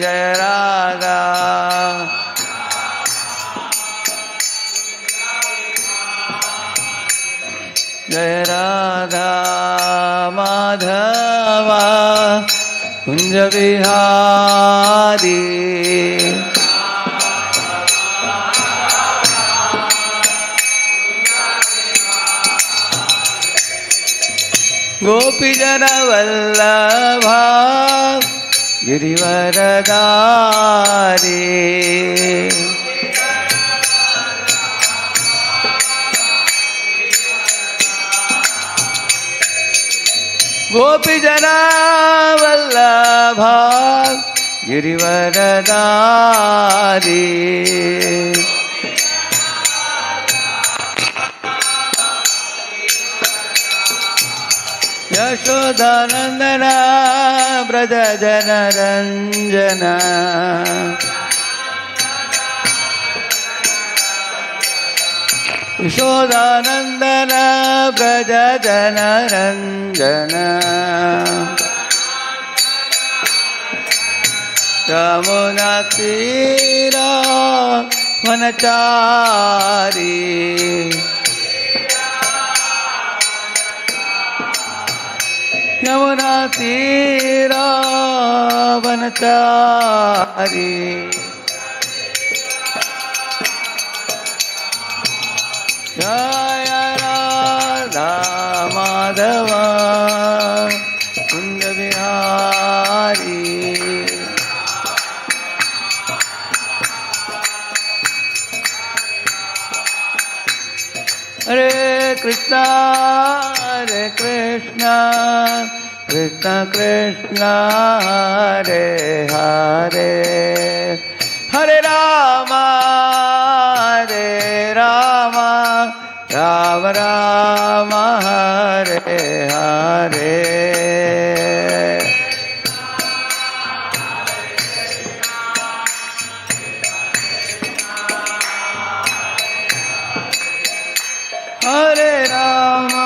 जय राधा जय राधा माधवा कुंज विहारी गोपी जन वल्लभा गिरिवरधारी गोपी जन वल्लभा गिरिवरधारी यशोदानंदन ब्रज जन रंजन यशोदानंदन ब्रज जन रंजन यमुना तीरा वनचारी यमुना तीरा वनचारी जय राधा माधवा कुंज विहारी हरे कृष्णा कृष्ण कृष्ण हरे हरे हरे राम राम राम हरे हरे हरे राम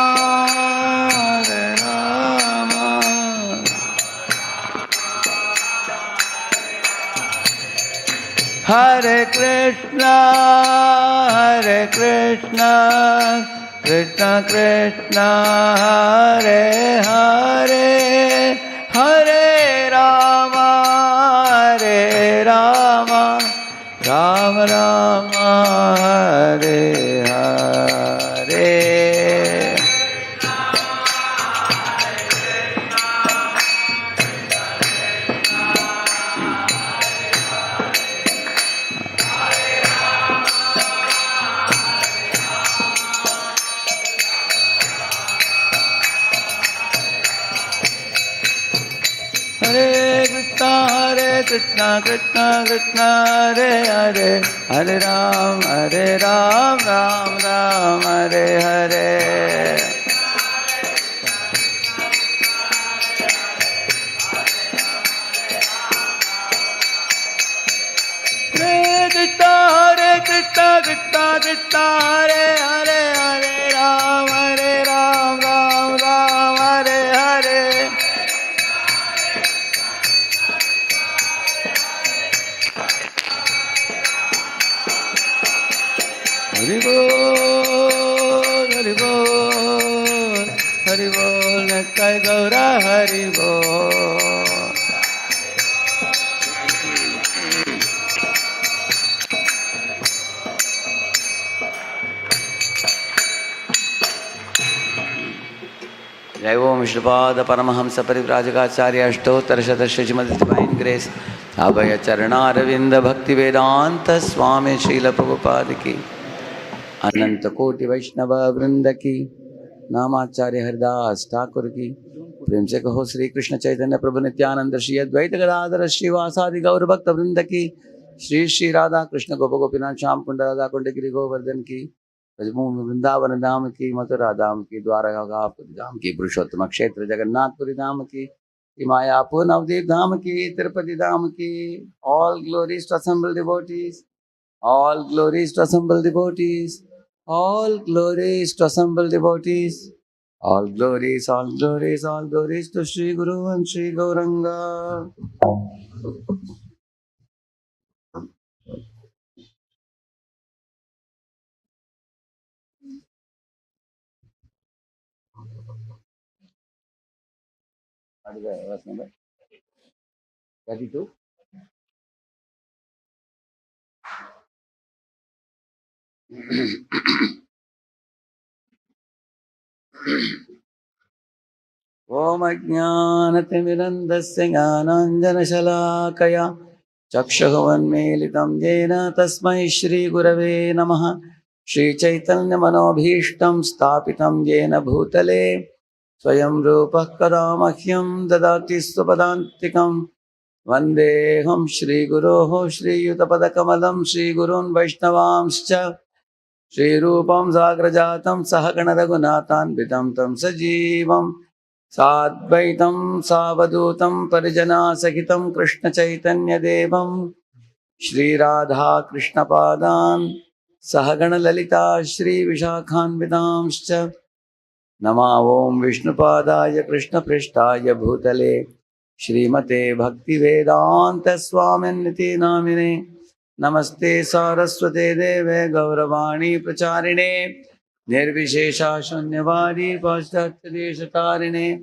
हरे कृष्णा कृष्ण कृष्ण हरे हरे हरे राम राम राम हरे हरे कृष्णा कृष्णा कृष्णा हरे हरे हरे राम राम राम हरे हरे हरे कृष्णा कृष्णा कृष्णा हरे हरे हरे राम राम राम हरे हरे हरि बोल हरि बोल हरि बोल नित्य गौरा हरि बोल जय ओम श्रीपाद परमहंस परिव्राजकाचार्य अष्टोत्तर शतस्य श्रीमद् डिवाइन ग्रेस अभय चरणारविंद भक्ति वेदांत स्वामी श्रील प्रभुपाद की अनंत कोटि वैष्णव वृंद की नामाचार्य हरिदास ठाकुर की प्रेम से कहो श्री कृष्ण चैतन्य प्रभु नित्यानंद श्री अद्वैत गदाधर श्रीवासादि गौर भक्त वृंद की श्री श्री राधा कृष्ण गोप गोपीनाथ श्याम कुंड राधा कुंड गिरि गोवर्धन की ब्रजभूमि वृंदावन धाम की मथुरा धाम की द्वारकापुरी धाम की पुरुषोत्तम क्षेत्र जगन्नाथपुरी धाम की मायापुर नवदीप धाम की तिरुपति धाम की all glories to assemble devotees all glories to assemble devotees all glories to assemble devotees all glories all glories to Shri Guru and Shri Gauranga What is the verse number? 32. Om Ajnanatimirandasya Jnananjanashalakaya Chakshuvannmilitam Jena Tasmai Shri Gurave Namaha. Shri Chaitanya Manobhishtam Stapitam Jena Bhutale Swayam Rupa Kadamahyam Dadati Supadantikam Vandeham Shri Guroho Shri Yutapadakamalam Shri Gurun Vaishnavamscha Shri Rupam Zagrajatam Sahagana Raghunathan Tam Sajivam Sadvaitam Savadutam Parijana Sahitam Krishna Chaitanya Devam Shri Radha Krishna Padan Sahagana Lalita Shri Vishakhan Vidamscha Nama Om Vishnupadaya Krishna Prishtaya Bhutale Shrimate Bhakti Vedanta Swaminiti Namine Namaste Saraswate Deve Gauravani Pracharine Nirvishesha Shunyavadi Paschatyadesatarine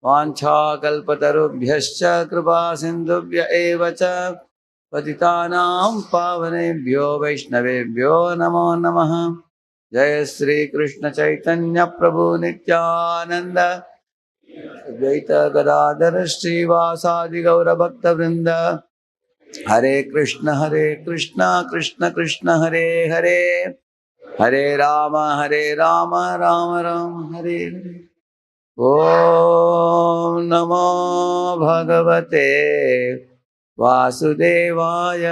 Vancha Kalpatarubhyascha Kripa Sindhubhya Evacha Patitanam Pavanebhyo Vaishnavebhyo Namo Namaha जय श्री कृष्ण चैतन्य प्रभु नित्यानंद द्वैत गदाधर श्रीवासादि गौर भक्त वृंद हरे कृष्ण कृष्ण कृष्ण हरे हरे हरे राम राम राम हरे हरे ओम नमो भगवते वासुदेवाय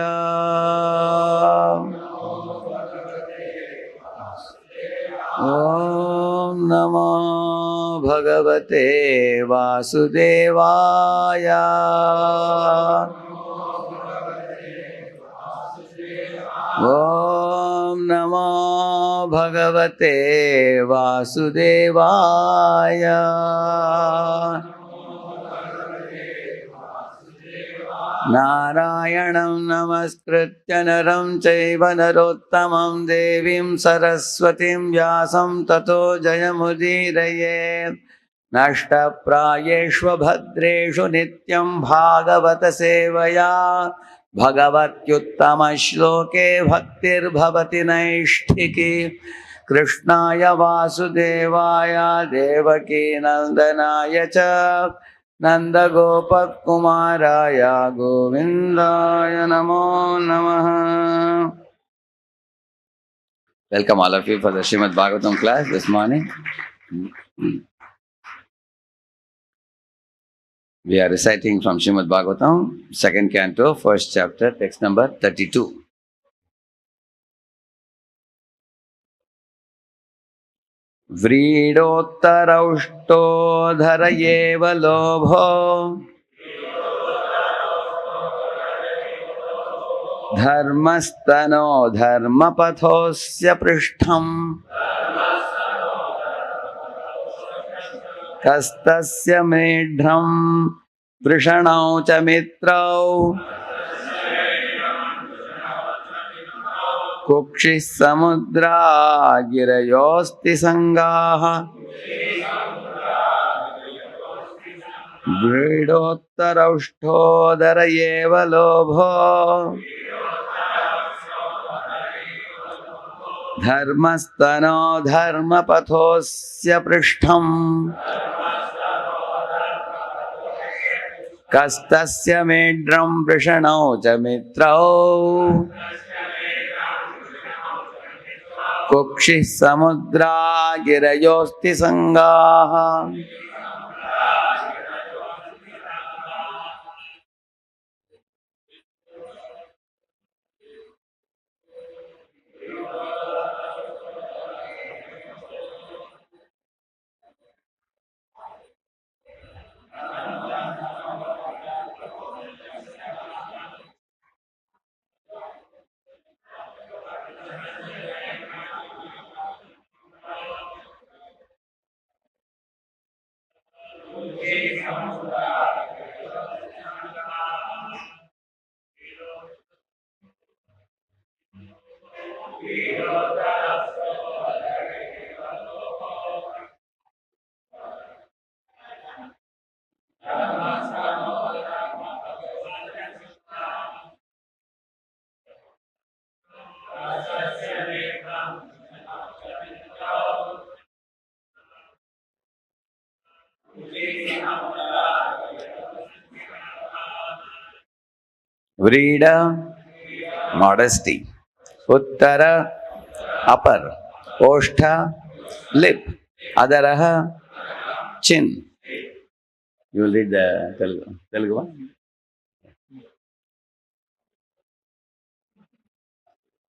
Om Namo Bhagavate Vasudevaya. Om Namo Bhagavate Vasudevaya. Narayanam Namaskritya Naram Chaiva Narottamam Devim Saraswatim Vyasam Tato Jayamudiraye Nashta Prayeshva Bhadreshu Nityam Bhagavata Sevaya Bhagavatyuttama Shloke Bhaktir Bhavati Naishtiki Krishnaya Vasudevaya Devaki Nandanaya Cha Nanda Gopak Kumaraya Govindaya Namo Namaha. Welcome all of you for the Srimad Bhagavatam class this morning. We are reciting from Srimad Bhagavatam, second canto, first chapter, text number 32. Vridottaraushto dharayeva lobho dharmastano dharmapathosya prishtham kastasya medhram vrishanau cha mitrau kukshih samudra girayosti sangaha Vridottaraushtodarayeva lobho dharmastano dharmapathosya prishtham kastasya medram prishanau cha mitrau kukshih samudra girayosti sangaha. Vrida, modesty. Uttara, upper. Oshtha, lip. Adaraha, chin. You will read the Telugu one?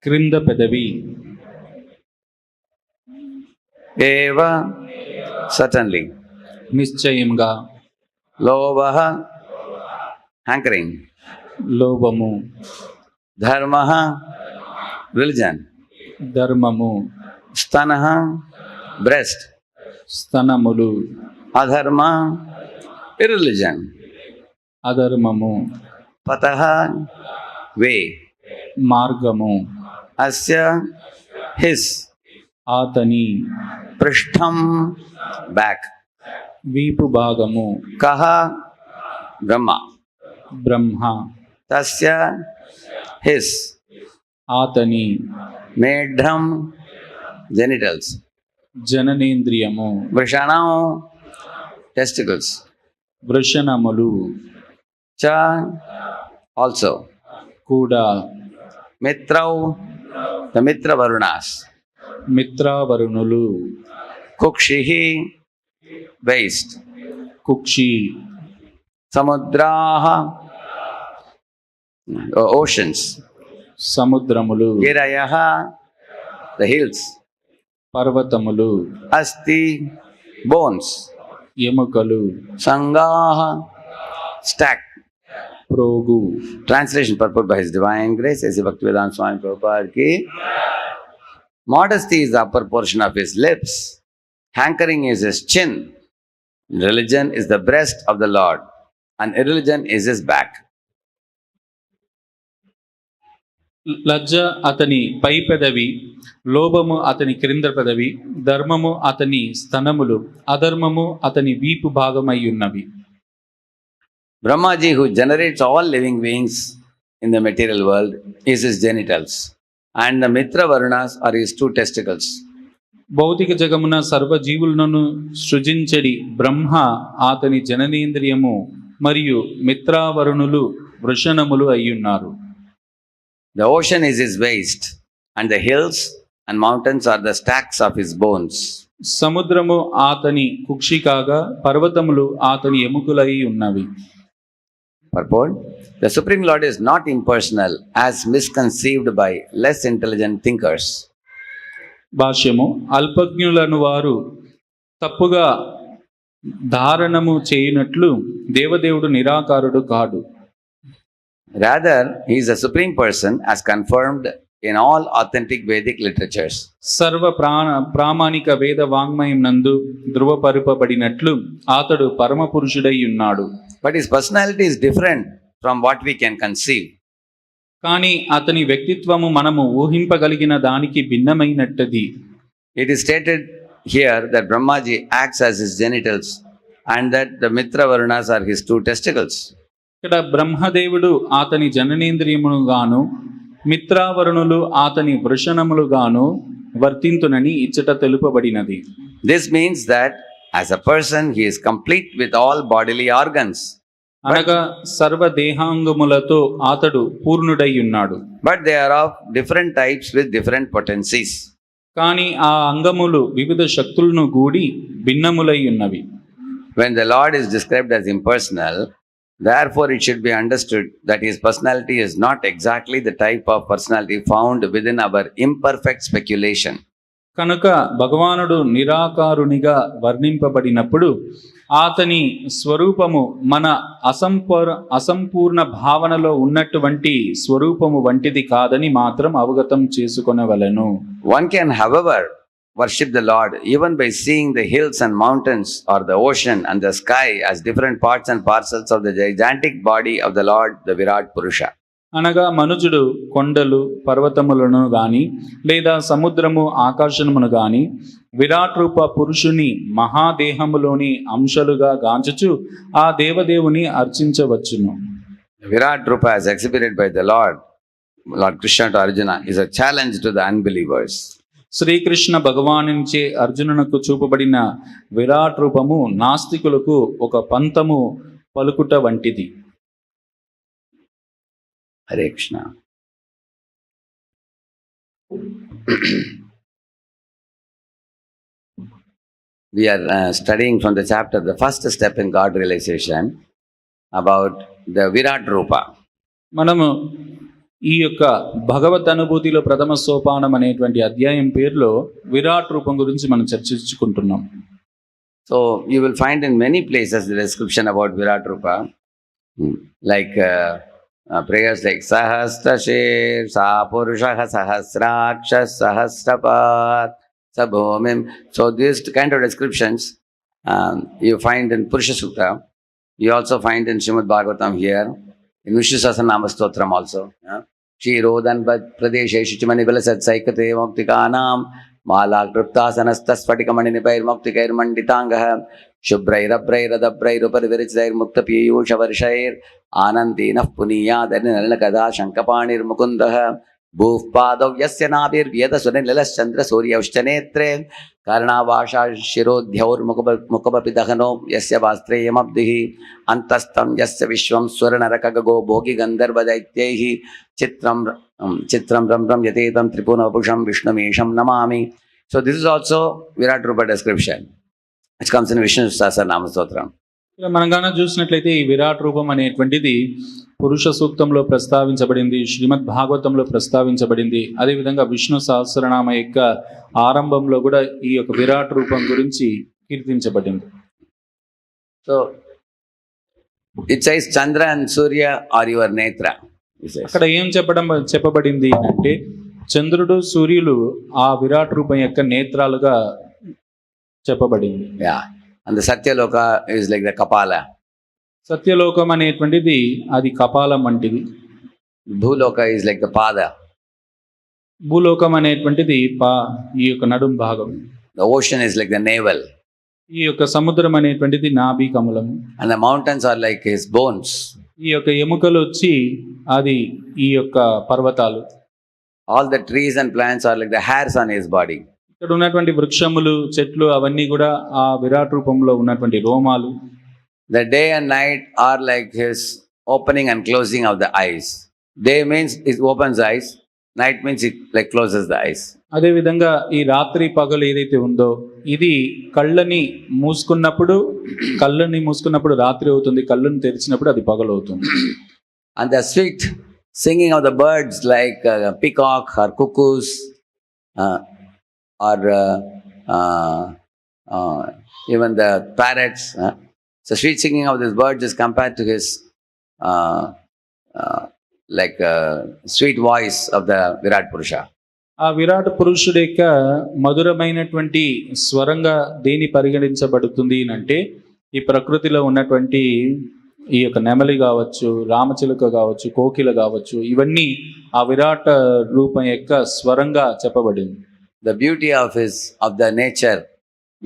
క్రింద పెదవి. Eva, certainly. నిశ్చయంగా. Lovaha, hankering. లోభము. Dharmaha, religion. ధర్మము. Stanaha, breast. స్తనములు. Adharma, irreligion. అధర్మము. Pataha, way. మార్గము. Asya, his. ఆతని. Prishtham, back. వీపు భాగము. Kaha, Brahma. బ్రహ్మ. Tasya, his. ఆతని. Medham, genitals. జననేంద్రియము. Vrishanam, testicles. వృషణములు. Cha, also. కూడా. Mitrau, the Mitra Varunas. మిత్రావరుణులు. Kukshihi, waist. కుక్షి. Samudraha, oceans. సముద్రములు. Girayaha, the hills. పర్వతములు. Asti, bones. ఎముకలు. Sangaha, stack. ప్రోగు. Translation purport by His Divine Grace, A.C. Bhaktivedanta Swami Prabhupada ki. Modesty is the upper portion of his lips. Hankering is his chin. Religion is the breast of the Lord. And irreligion is his back. లజ్జ అతని పై పెదవి, లోభము అతని క్రింద పెదవి, ధర్మము అతని స్తనములు, అధర్మము అతని వీపు భాగమయ్యున్నవి. Brahmaji, who generates all living beings in the material world, is his genitals. And the Mitra Varunas are his two testicles. భౌతిక జగమున సర్వజీవులను సృజించడి బ్రహ్మ అతని జననేంద్రియము మరియు మిత్రావరుణులు వృషణములు అయ్యున్నారు. The ocean is his waist, and the hills and mountains are the stacks of his bones. సముద్రము అతని కుక్షి కాగా పర్వతములు అతని ఎముకలై ఉన్నవి. Purport: the Supreme Lord is not impersonal as misconceived by less intelligent thinkers. భాష్యము: అల్పజ్ఞులను వారు తప్పుగా ధారణము చేయునట్లు దేవదేవుడు నిరాకారుడు కాడు. Rather, he is a supreme person as confirmed in all authentic Vedic literatures. సర్వ ప్రామాణిక వేద వాంగ్మయం నందు ధృవపరుపబడినట్లు అతడు పరమ పురుషుడై ఉన్నాడు. But his personality is different from what we can conceive. కానీ అతని వ్యక్తిత్వము మనము ఊహింపగలిగిన దానికి భిన్నమైనట్టది. It is stated here that Brahmaji acts as his genitals and that the Mitra Varunas are his two testicles. ఇక్కడ బ్రహ్మదేవుడు అతని జననేంద్రియమును గాను మిత్రావరుణులు అతని వృషణములు గాను వర్తింతునని ఇచ్చట తెలుపబడినది. This means that as a person he is complete with all bodily organs. అనగా సర్వ దేహాంగములతో అతడు పూర్ణుడై ఉన్నాడు. But they are of different types with different potencies. కానీ ఆ అంగములు వివిధ శక్తులను గూడి భిన్నములై ఉన్నవి. When the Lord is described as impersonal, therefore it should be understood that his personality is not exactly the type of personality found within our imperfect speculation. కనుక భగవానుడు నిరాకారునిగా వర్ణింపబడినప్పుడు అతని స్వరూపము మన అసంపూర్ణ భావనలో ఉన్నటువంటి స్వరూపము వంటిది కాదని మాత్రం అవగతం చేసుకొనవలెను. One can, however, worship the Lord even by seeing the hills and mountains or the ocean and the sky as different parts and parcels of the gigantic body of the Lord, the Virat Purusha. అనగా మనుజుడు కొండలు పర్వతములను గాని లేదా సముద్రము ఆకాశమును గాని విరాట్ రూప పురుషుని మహాదేహములోని అంశాలుగా గాంచుచు ఆ దేవదేవుని అర్చించవచ్చును. Virat Rupa as exhibited by the Lord Krishna to Arjuna is a challenge to the unbelievers. Srikrishna భగవానునిచే అర్జునునకు చూపబడిన విరాట్ రూపము నాస్తికులకు ఒక పంతము పలుకుట వంటిది. Hare Krishna. We are studying from the chapter, the first step in God realization, about the Virat Rupa. మనము ఈ యొక్క భగవత్ అనుభూతిలో ప్రథమ సోపానం అనేటువంటి అధ్యాయం పేరులో విరాట్ రూపం గురించి మనం చర్చించుకుంటున్నాం. So you will find in many places the description about Virat Rupa, like prayers like Sahasra Shir, Sa Purushaha Sahasraksha Sahasrapat Sabhomim. So these kind of descriptions you find in Purusha Sutta. You also find in Srimad Bhagavatam here, in Vishnu Sahasranama Stotram also. Shirodan Pradeshe Shichimani Vilasat Saikate Muktikanam Mala Kriptasanastasphatikamani Nipair Muktikair Manditangah Shubrairabhrairadabrair Upariviriczair Muktapiyusha Varshair Anandinah Puniyadarinalakada Shankapanir Mukundah Bhuvpadav Yasya Nabir Vyeda Sunililas Chandra Surya Ushtanetre Karnavasha Shirodhyaur Mukabapidahano Yasya Vastreyamabdihi Antastam Yasya Vishwam Swaranarakago Bhogi Gandharva Daityehi Chitram Ram Yatetam Tripuna Pusham Vishnamesham Namami. So this is also Virat Rupa description, which comes in Vishnu Sahasranama Stotram. మనం గాన చూసినట్లయితే ఈ విరాట్ రూపం అనేటువంటిది పురుష సూక్తంలో ప్రస్తావించబడింది, శ్రీమద్ భాగవతంలో ప్రస్తావించబడింది, అదేవిధంగా విష్ణు సహస్రనామ యొక్క ఆరంభంలో కూడా ఈ యొక్క విరాట్ రూపం గురించి కీర్తించబడింది. So it says Chandra and Surya are your netra. అక్కడ ఏం చెప్పబడింది అంటే చంద్రుడు సూర్యులు ఆ విరాట్ రూపం యొక్క నేత్రాలుగా చెప్పబడింది. Yeah. And the Satyaloka is like the Kapala. Satyalokam అనేటువంటిది అది కపాలం వంటిది. Bhuloka is like the Pada. భూలోకం అనేటువంటిది ఈ యొక్క నడుం భాగం. The ocean is like the navel. ఈ యొక్క సముద్రం అనేటువంటిది నాభి కమలము. And the mountains are like his bones. ఈ యొక్క ఎముకలు వచ్చి అది ఈ యొక్క పర్వతాలు. All the trees and plants are like the hairs on his body. ఇక్కడ ఉన్నటువంటి వృక్షములు, చెట్లు అవన్నీ కూడా ఆ విరాట్ రూపంలో ఉన్నటువంటి రోమాలు. The day and night are like his opening and closing of the eyes. Day means it opens the eyes. Night means it like closes the eyes. అదే విధంగా ఈ రాత్రి పగలు ఏదైతే ఉందో ఇది కళ్ళని మూసుకున్నప్పుడు రాత్రి అవుతుంది, కళ్ళని తెరిచినప్పుడు అది పగలు అవుతుంది. And the sweet singing of the birds like peacock or cuckoos or even the parrots. So sweet singing of this bird is compared to his sweet voice of the Virat Purusha. ఆ విరాట్ పురుషుడి యొక్క మధురమైనటువంటి స్వరంగా దేని పరిగణించబడుతుంది అంటే ఈ ప్రకృతిలో ఉన్నటువంటి ఈ యొక్క నెమలి కావచ్చు, రామచిలుక కావచ్చు, కోకిల కావచ్చు, ఇవన్నీ ఆ విరాట్ రూపం యొక్క స్వరంగా చెప్పబడింది. The beauty of the nature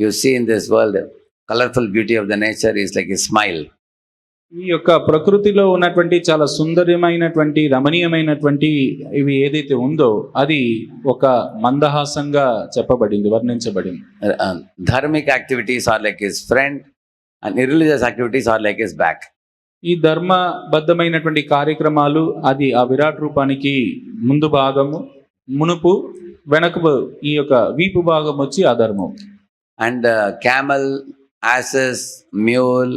you see in this world, colorful beauty of the nature is like a smile. ఈ యొక్క ప్రకృతిలో ఉన్నటువంటి చాలా సుందరమైనటువంటి రమణీయమైనటువంటి ఇవి ఏదైతే ఉందో అది ఒక మందహాసంగా చెప్పబడింది, వర్ణించబడింది. Dharmic activities are like his friend and irreligious activities are like his back. ఈ ధర్మబద్ధమైనటువంటి కార్యక్రమాలు అది ఆ విరాట్ రూపానికి ముందు భాగము, మునుపు వెనక ఈ యొక్క వీపు భాగం వచ్చి ఆ ధర్మం. And camel, asses, mule,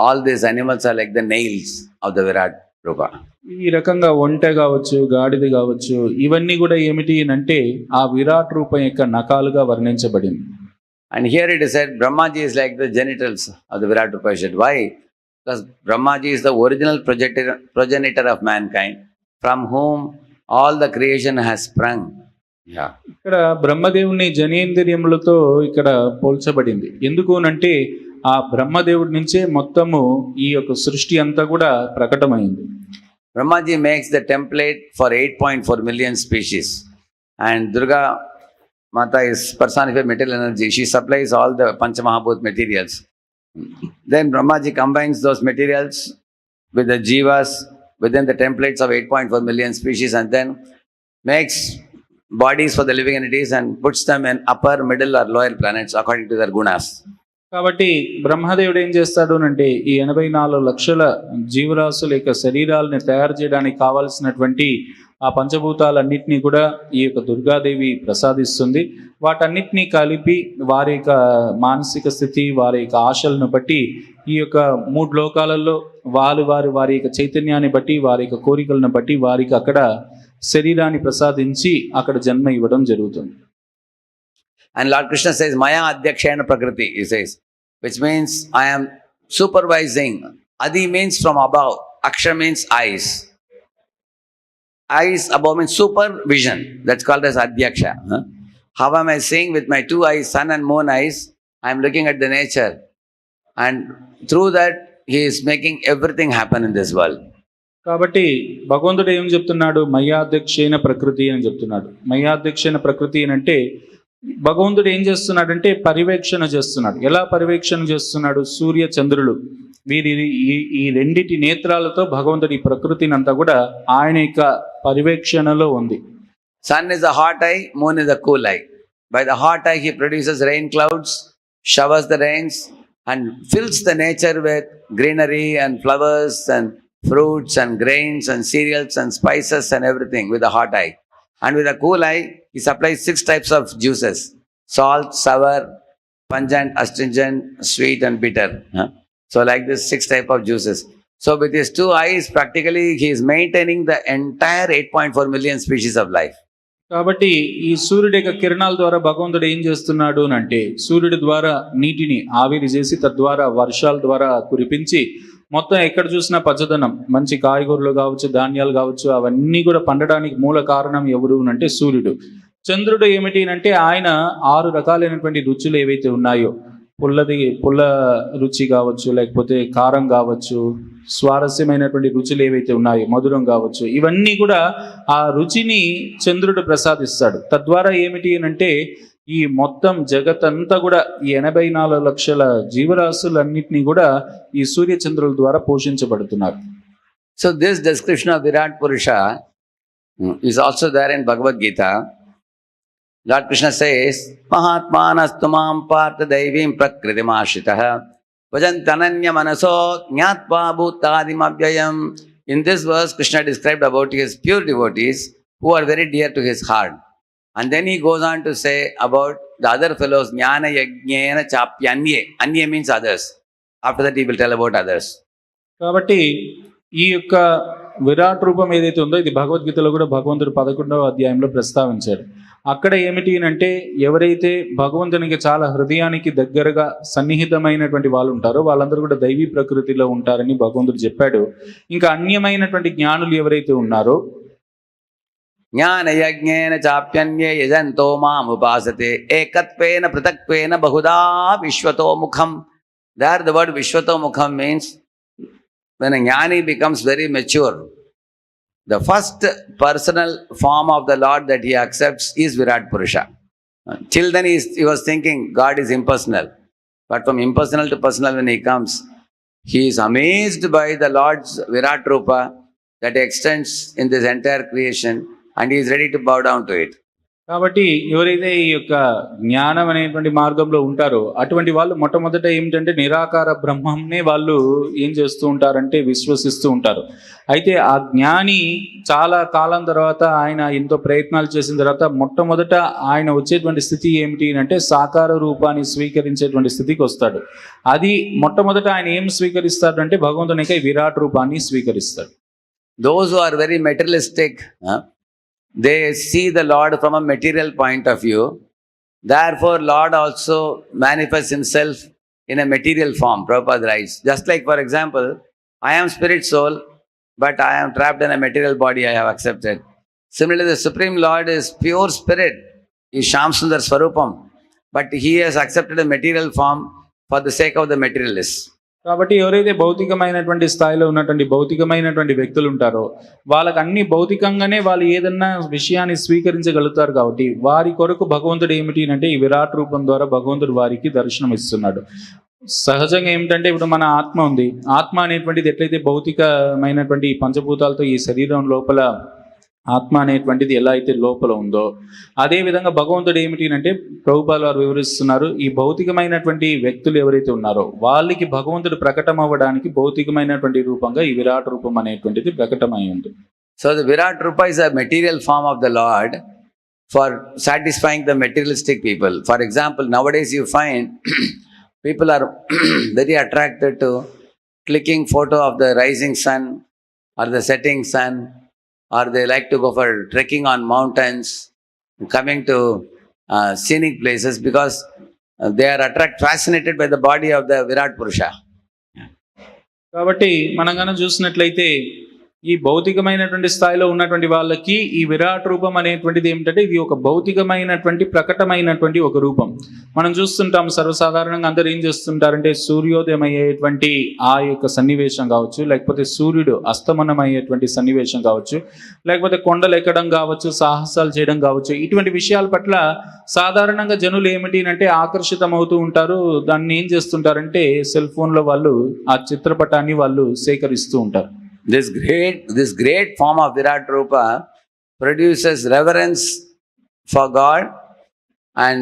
all these animals are like the nails of the Virat Rupa. ఈ రకంగా ఒంటె కావచ్చు, గాడిద కావచ్చు, ఇవన్నీ కూడా ఏమిటి అంటే ఆ విరాట్ రూపం యొక్క నకాలుగా వర్ణించబడింది. And here it is said Brahmaji is like the genitals of the Virat Rupa. Why? Because Brahmaji is the original progenitor of mankind, from whom all the creation has sprung. Yeah. ఇక్కడ బ్రహ్మదేవుని జనేంద్రియములతో ఇక్కడ పోల్చబడింది. ఎందుకు అంటే ఆ బ్రహ్మదేవుడి నుంచే మొత్తము ఈ యొక్క సృష్టి అంతా కూడా ప్రకటమైంది. Brahmaji makes the template for 8.4 million species, and Durga Mata is personified material energy. She supplies all the Panchamahabhut materials. Then Brahmaji combines those materials with the jivas within the templates of 8.4 million species, and then makes bodies for the living entities and puts them in upper, middle or lower planets according to their gunas. కాబట్టి బ్రహ్మదేవుడు ఏం చేస్తాడు అంటే ఈ 84 లక్షల జీవరాశుల యొక్క శరీరాలని తయారు చేయడానికి కావాల్సినటువంటి ఆ పంచభూతాలన్నింటినీ కూడా ఈ యొక్క దుర్గాదేవి ప్రసాదిస్తుంది. వాటన్నిటినీ కలిపి వారి యొక్క మానసిక స్థితి, వారి యొక్క ఆశలను బట్టి ఈ యొక్క 3 లోకాలలో వారి యొక్క చైతన్యాన్ని బట్టి, వారి యొక్క కోరికలను బట్టి వారికి అక్కడ శరీరాన్ని ప్రసాదించి అక్కడ జన్మ ఇవ్వడం జరుగుతుంది. And Lord Krishna says, Maya Adhyakshena Prakriti, he says, which means I am supervising. Adi means from above. Akshara means eyes. Eyes above means supervision. That's called as Adhyaksha. How am I seeing with my 2 eyes, sun and moon eyes? I am looking at the nature. And through that, he is making everything happen in this world. కాబట్టి భగవంతుడు ఏం చెప్తున్నాడు? మయాధ్యక్షేణ ప్రకృతి అని చెప్తున్నాడు. మయాధ్యక్షేణ ప్రకృతి అని అంటే భగవంతుడు ఏం చేస్తున్నాడంటే పర్యవేక్షణ చేస్తున్నాడు. ఎలా పర్యవేక్షణ చేస్తున్నాడు? సూర్య చంద్రులు వీరి ఈ రెండిటి నేత్రాలతో భగవంతుడి ప్రకృతిని అంతా కూడా ఆయన యొక్క పర్యవేక్షణలో ఉంది. Sun is a hot eye, moon is a cool eye. By the hot eye he produces rain clouds, showers the rains and fills the nature with greenery and flowers and fruits and grains and cereals and spices and everything with the hot eye. And with a cool eye, he supplies 6 types of juices: salt, sour, pungent, astringent, sweet and bitter. So like this 6 types of juices. So with his 2 eyes, practically he is maintaining the entire 8.4 million species of life. కాబట్టి ఈ సూర్యుడి యొక్క కిరణాల ద్వారా భగవంతుడు ఏం చేస్తున్నాడు అంటే సూర్యుడి ద్వారా నీటిని ఆవిరి చేసి తద్వారా వర్షాల ద్వారా కురిపించి మొత్తం ఎక్కడ చూసినా పచ్చదనం, మంచి కాయగూరలు కావచ్చు, ధాన్యాలు కావచ్చు, అవన్నీ కూడా పండడానికి మూల కారణం ఎవరు అంటే సూర్యుడు. చంద్రుడు ఏమిటి అంటే ఆయన 6 రకాలైనటువంటి రుచులు ఏవైతే ఉన్నాయో, పుల్ల రుచి కావచ్చు, లేకపోతే కారం కావచ్చు, స్వారస్యమైనటువంటి రుచులు ఏవైతే ఉన్నాయో, మధురం కావచ్చు, ఇవన్నీ కూడా ఆ రుచిని చంద్రుడు ప్రసాదిస్తాడు. తద్వారా ఏమిటి అంటే ఈ మొత్తం జగత్తంతా కూడా ఈ 84 లక్షల జీవరాశులన్నింటినీ కూడా ఈ సూర్య చంద్రుల ద్వారా పోషించబడుతున్నారు. So this description of Virat Purusha is also there in Bhagavad Gita. Lord Krishna says, Mahatmanastu mam partha daivim prakritim ashritah vajantananya manaso jnatva bhutadim avyayam. In this verse, Krishna described about his pure devotees who are very dear to his heart. And then he goes on to say about the other fellows, Jnana Yajnena Chapyanye. Anye means others. After that he will tell about others. కాబట్టి ఈ యొక్క విరాట్ రూపం ఏదైతే ఉందో ఇది భగవద్గీతలో కూడా భగవంతుడు 11వ అధ్యాయంలో ప్రస్తావించాడు. అక్కడ ఏమిటి అంటే ఎవరైతే భగవంతునికి చాలా హృదయానికి దగ్గరగా సన్నిహితమైనటువంటి వాళ్ళు ఉంటారో వాళ్ళందరూ కూడా దైవీ ప్రకృతిలో ఉంటారని భగవంతుడు చెప్పాడు. ఇంకా అన్యమైనటువంటి జ్ఞానులు ఎవరైతే ఉన్నారో Jnana Yajnena Chapyanye Yajanto Mam Upasate Ekatpena Pratakpena Bahuda Vishwato Mukham. There the word Vishwato Mukham means when a jnani becomes very mature, the first personal form of the Lord that he accepts is Virat Purusha. Till then he was thinking God is impersonal. But from impersonal to personal when he comes, he is amazed by the Lord's Virat Rupa that extends in this entire creation. And he is ready to bow down to it. కాబట్టి ఎవరైతే ఈ యొక్క జ్ఞానం అనేటువంటి మార్గంలో ఉంటారో అటువంటి వాళ్ళు మొట్టమొదట ఏమిటంటే నిరాకార బ్రహ్మంనే వాళ్ళు ఏం చేస్తూ ఉంటారంటే విశ్వసిస్తూ ఉంటారు. అయితే ఆ జ్ఞాని చాలా కాలం తర్వాత ఆయన ఎంతో ప్రయత్నాలు చేసిన తర్వాత మొట్టమొదట ఆయన వచ్చేటువంటి స్థితి ఏమిటి అంటే సాకార రూపాన్ని స్వీకరించేటువంటి స్థితికి వస్తాడు. అది మొట్టమొదట ఆయన ఏం స్వీకరిస్తాడు అంటే భగవంతునికి విరాట్ రూపాన్ని స్వీకరిస్తాడు. Those who are very materialistic, they see the Lord from a material point of view. Therefore, Lord also manifests himself in a material form. Prabhupada writes, just like for example, I am spirit soul, but I am trapped in a material body I have accepted. Similarly, the Supreme Lord is pure spirit, is Shyam Sundar Swarupam, but he has accepted a material form for the sake of the materialists. కాబట్టి ఎవరైతే భౌతికమైనటువంటి స్థాయిలో ఉన్నటువంటి భౌతికమైనటువంటి వ్యక్తులు ఉంటారో వాళ్ళకి అన్ని భౌతికంగానే వాళ్ళు ఏదన్నా విషయాన్ని స్వీకరించగలుగుతారు. కాబట్టి వారి కొరకు భగవంతుడు ఏమిటి అంటే ఈ విరాట్ రూపం ద్వారా భగవంతుడు వారికి దర్శనం ఇస్తున్నాడు. సహజంగా ఏమిటంటే ఇప్పుడు మన ఆత్మ ఉంది. ఆత్మ అనేటువంటిది ఎట్లయితే భౌతికమైనటువంటి పంచభూతాలతో ఈ శరీరం లోపల ఆత్మ అనేటువంటిది ఎలా అయితే లోపల ఉందో అదే విధంగా భగవంతుడు ఏమిటి అంటే ప్రభుపాల్ వారు వివరిస్తున్నారు, ఈ భౌతికమైనటువంటి వ్యక్తులు ఎవరైతే ఉన్నారో వాళ్ళకి భగవంతుడు ప్రకటన అవ్వడానికి భౌతికమైనటువంటి రూపంగా ఈ విరాట్ రూపం అనేటువంటిది ప్రకటమై ఉంది. So the Virat Rupa is a material form of the Lord for satisfying the materialistic people. For example, nowadays you find people are very attracted to clicking photo of the rising sun or the setting sun, or they like to go for trekking on mountains, coming to scenic places because they are fascinated by the body of the Virat Purusha. కాబట్టి మనం గన చూసినట్లయితే ఈ భౌతికమైనటువంటి స్థాయిలో ఉన్నటువంటి వాళ్ళకి ఈ విరాట్ రూపం అనేటువంటిది ఏమిటంటే ఇది ఒక భౌతికమైనటువంటి ప్రకటమైనటువంటి ఒక రూపం. మనం చూస్తుంటాం సర్వసాధారణంగా అందరూ ఏం చేస్తుంటారంటే సూర్యోదయం అయ్యేటువంటి ఆ యొక్క సన్నివేశం కావచ్చు, లేకపోతే సూర్యుడు అస్తమనం అయ్యేటువంటి సన్నివేశం కావచ్చు, లేకపోతే కొండలు ఎక్కడం కావచ్చు, సాహసాలు చేయడం కావచ్చు, ఇటువంటి విషయాల పట్ల సాధారణంగా జనులు ఏమిటి అంటే ఆకర్షితం అవుతూ ఉంటారు. దాన్ని ఏం చేస్తుంటారంటే సెల్ ఫోన్లో వాళ్ళు ఆ చిత్రపటాన్ని వాళ్ళు సేకరిస్తూ ఉంటారు. This great form of Virat Rupa produces reverence for God and